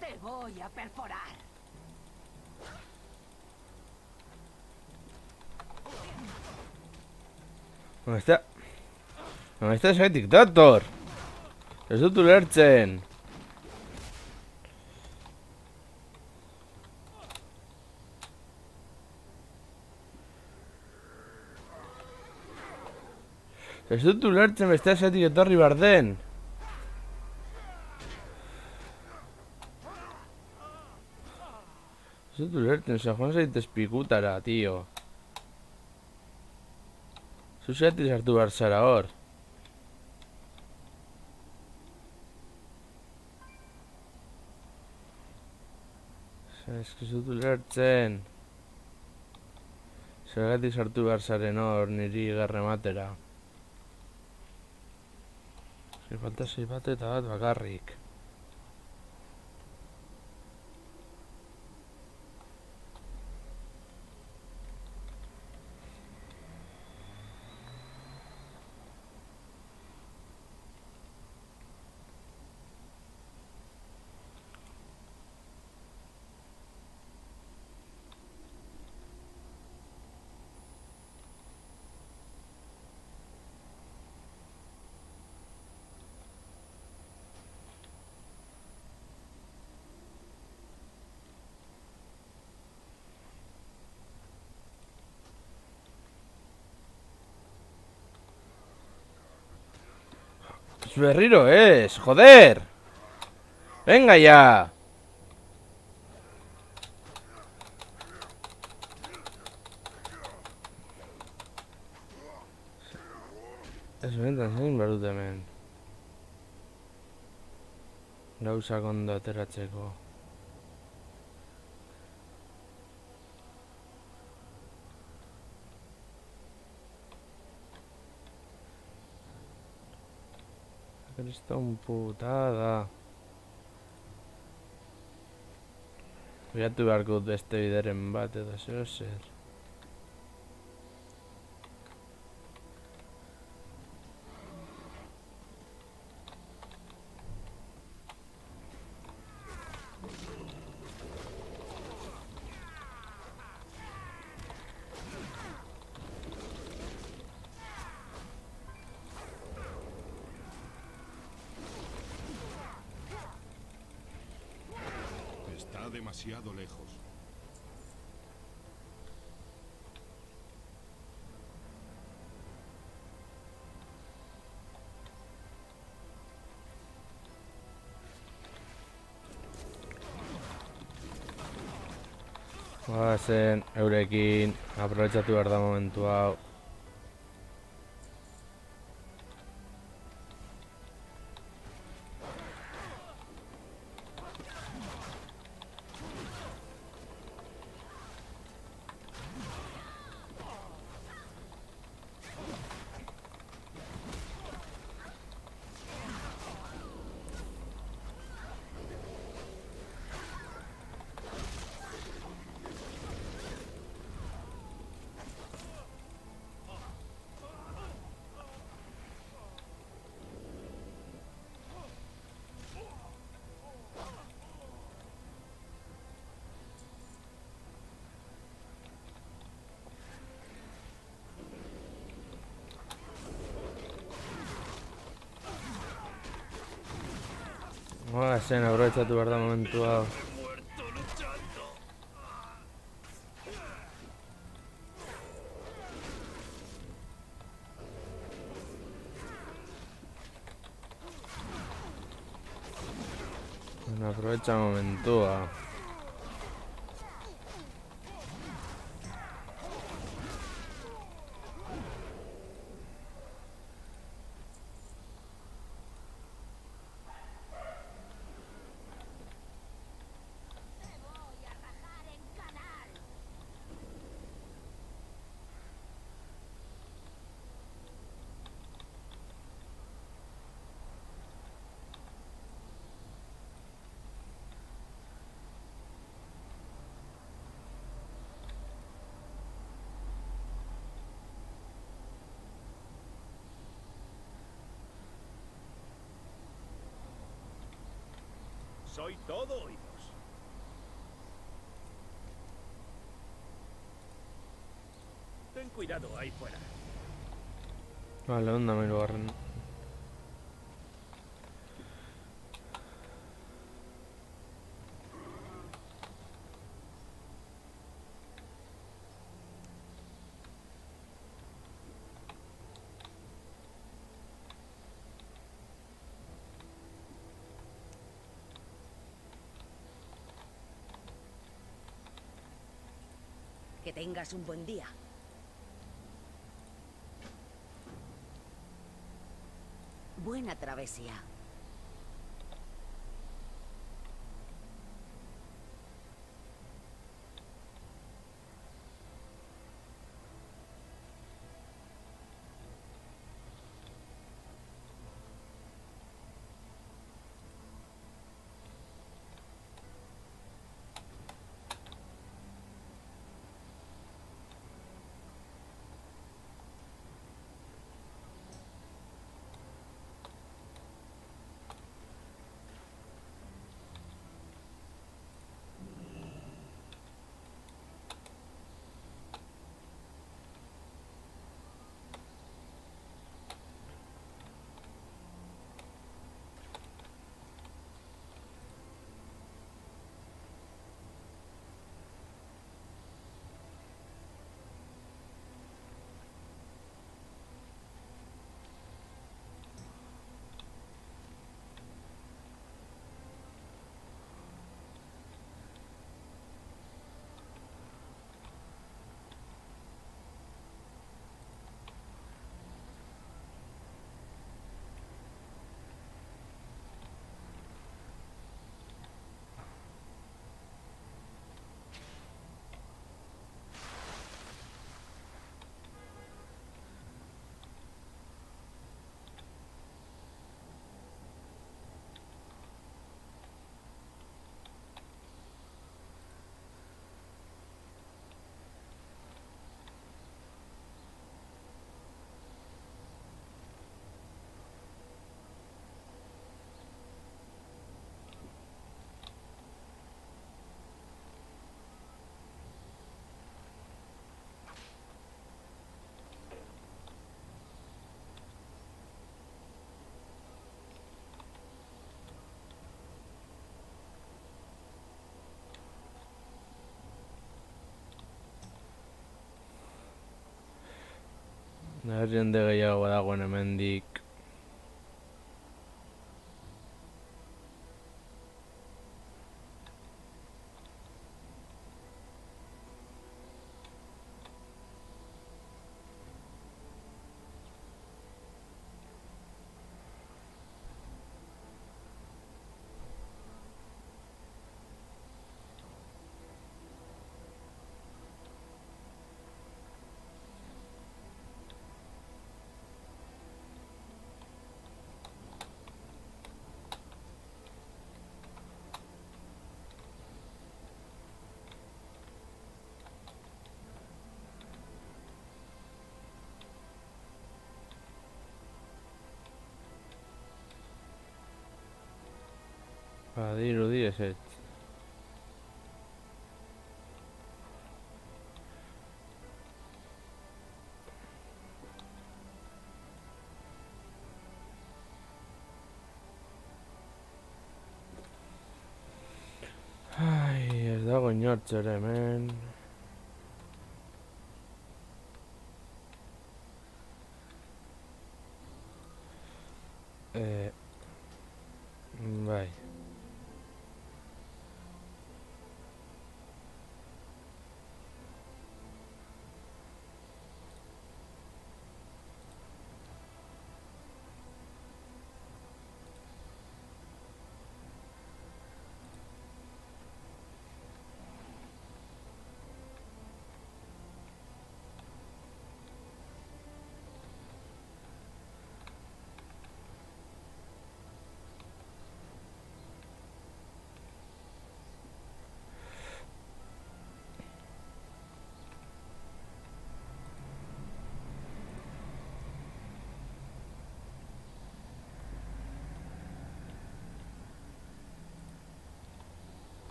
Te voy a perforar. Non está ese diktator. Ez dut ulertzen. Ez dut ulertzen beste esatik etorri barden. Ez dut ulertzen, joan zaitez pikutara, tio. Zu zeatik sartu behar zara hor. Ez dut ulertzen. Zergatik sartu behar zaren hor niri garra ematera. Falta 6 bat eta bat bakarrik. Berriro es, joder. Venga ya. Ez benetan zein barut hemen. Gauzak ondo ateratzeko. Kriston putada. Bilatu beharko dut beste bideren bat edo zeo zer. Está demasiado lejos. Zen eurekin aprobetxatu behar da momentu hau. Zen aprobetxatu behar da momentu hau. Aprovecha momentua. Soy todo oídos. Ten cuidado ahí fuera. Vale, ondame hirugarren. Que tengas un buen día. Buena travesía. Jende gehiago badagoen hemendik. Badirudi ezetz. Ai, ez dago inortz ere hemen. Bai.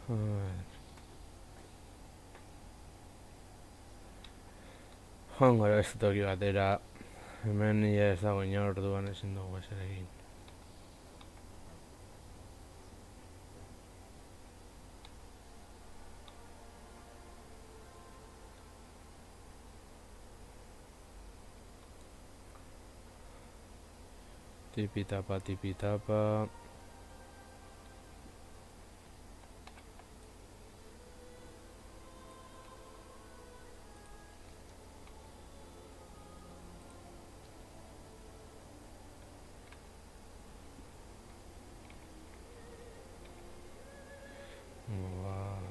A ver. Joango gara beste toki batera. Hemen ia ez dago inor, orduan ezin dugu ezer egin. Tipitapa, tipitapa. Wow.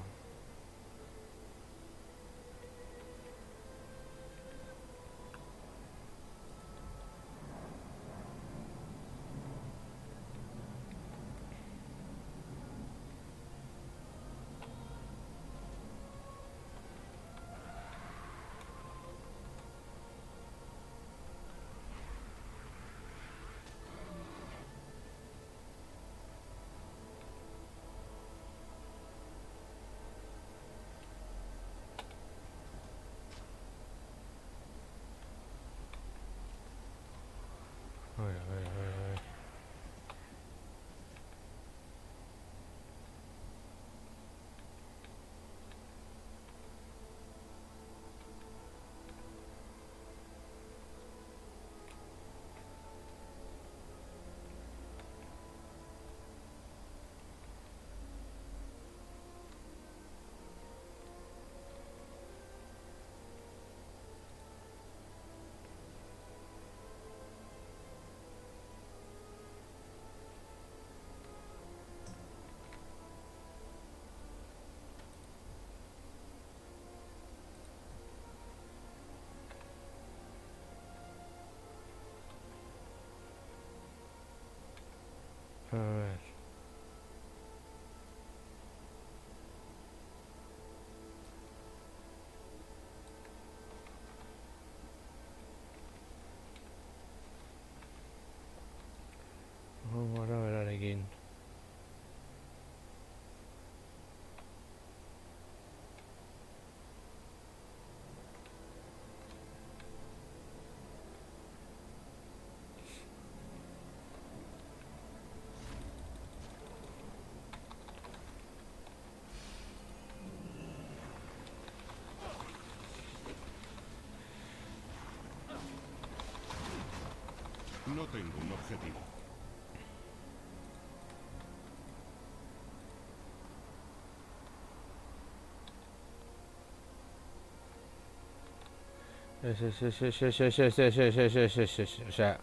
No tengo un objetivo. Osea,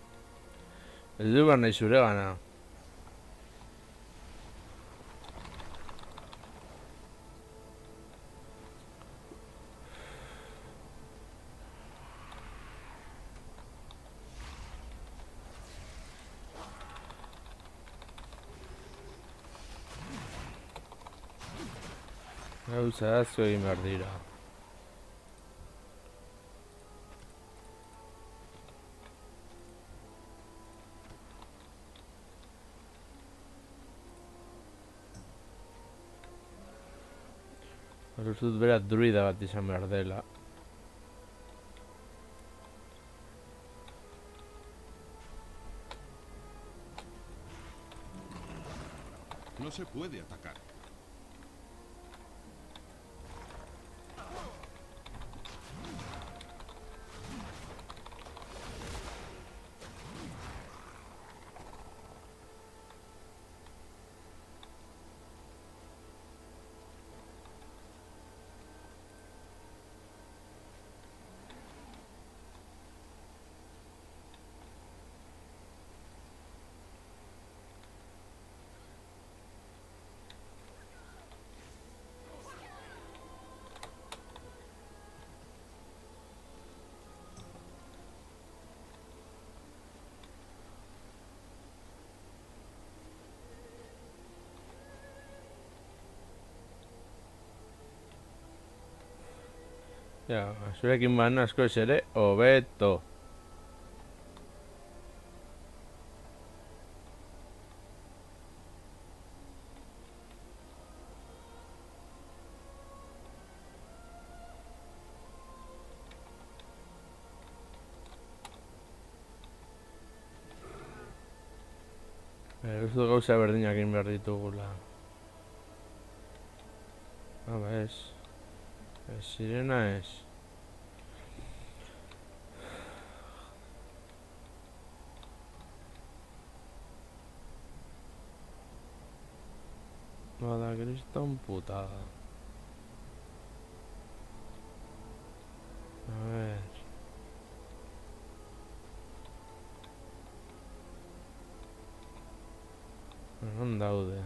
ez du behar nahi zure gana. Gauza asko egin behar dira. Uste dut bera druida bat izan behar dela. No se puede atacar. Ja, zurekin ban asko ez ere, hobeto. Uste dut gauza berdinak egin behar ditugula. Ez. Sirena ez. Bada, kriston putada. A ver. Non daude.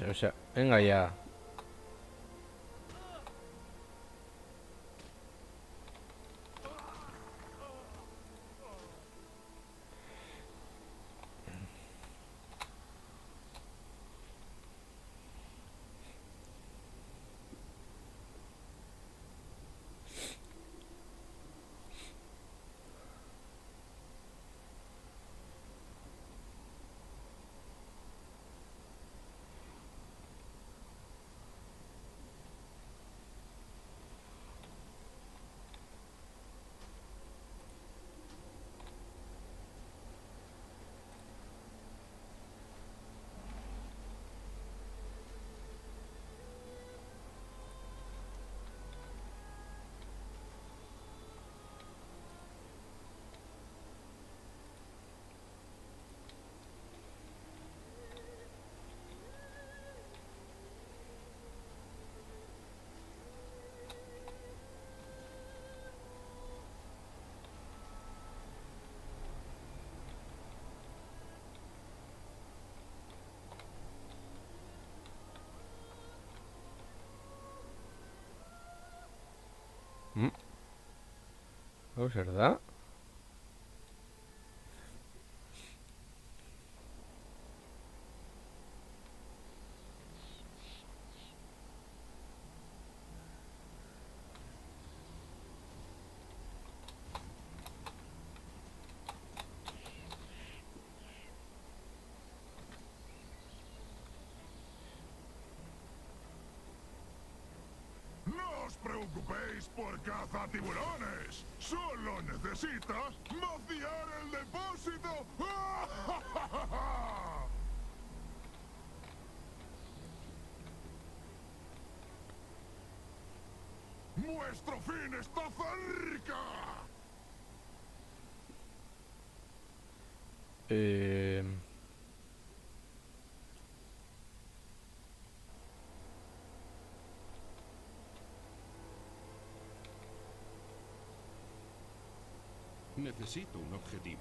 O sea, venga ya. Hau zer da? ¡No! preocupéis por cazatiburones. Solo necesitas vaciar el depósito. ¡Nuestro fin está cerca! Necesito un objetivo.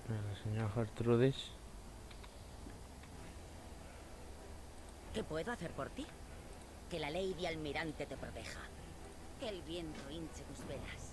La señora Gertrudis. ¿Qué puedo hacer por ti? Que la Lady Almirante te proteja. Que el viento hinche tus velas.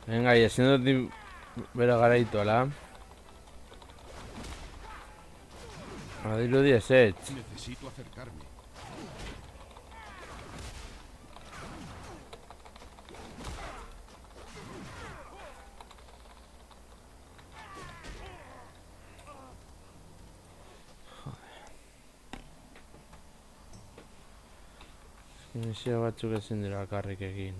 Venga, y haciendo bera garaitu, ala. Badirudi ezetz. Necesito acercarme. Misio batzuk ezin dira bakarrik egin.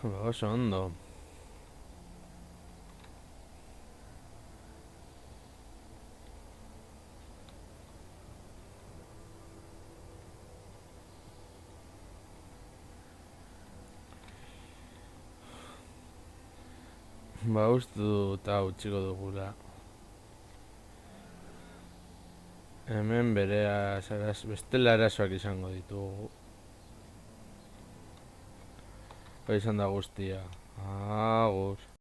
Ba, oso ondo. Ba, uste dut hau utziko dugula. Hemen bestela arazoak izango ditugu. Hori izan da guztia. Agur.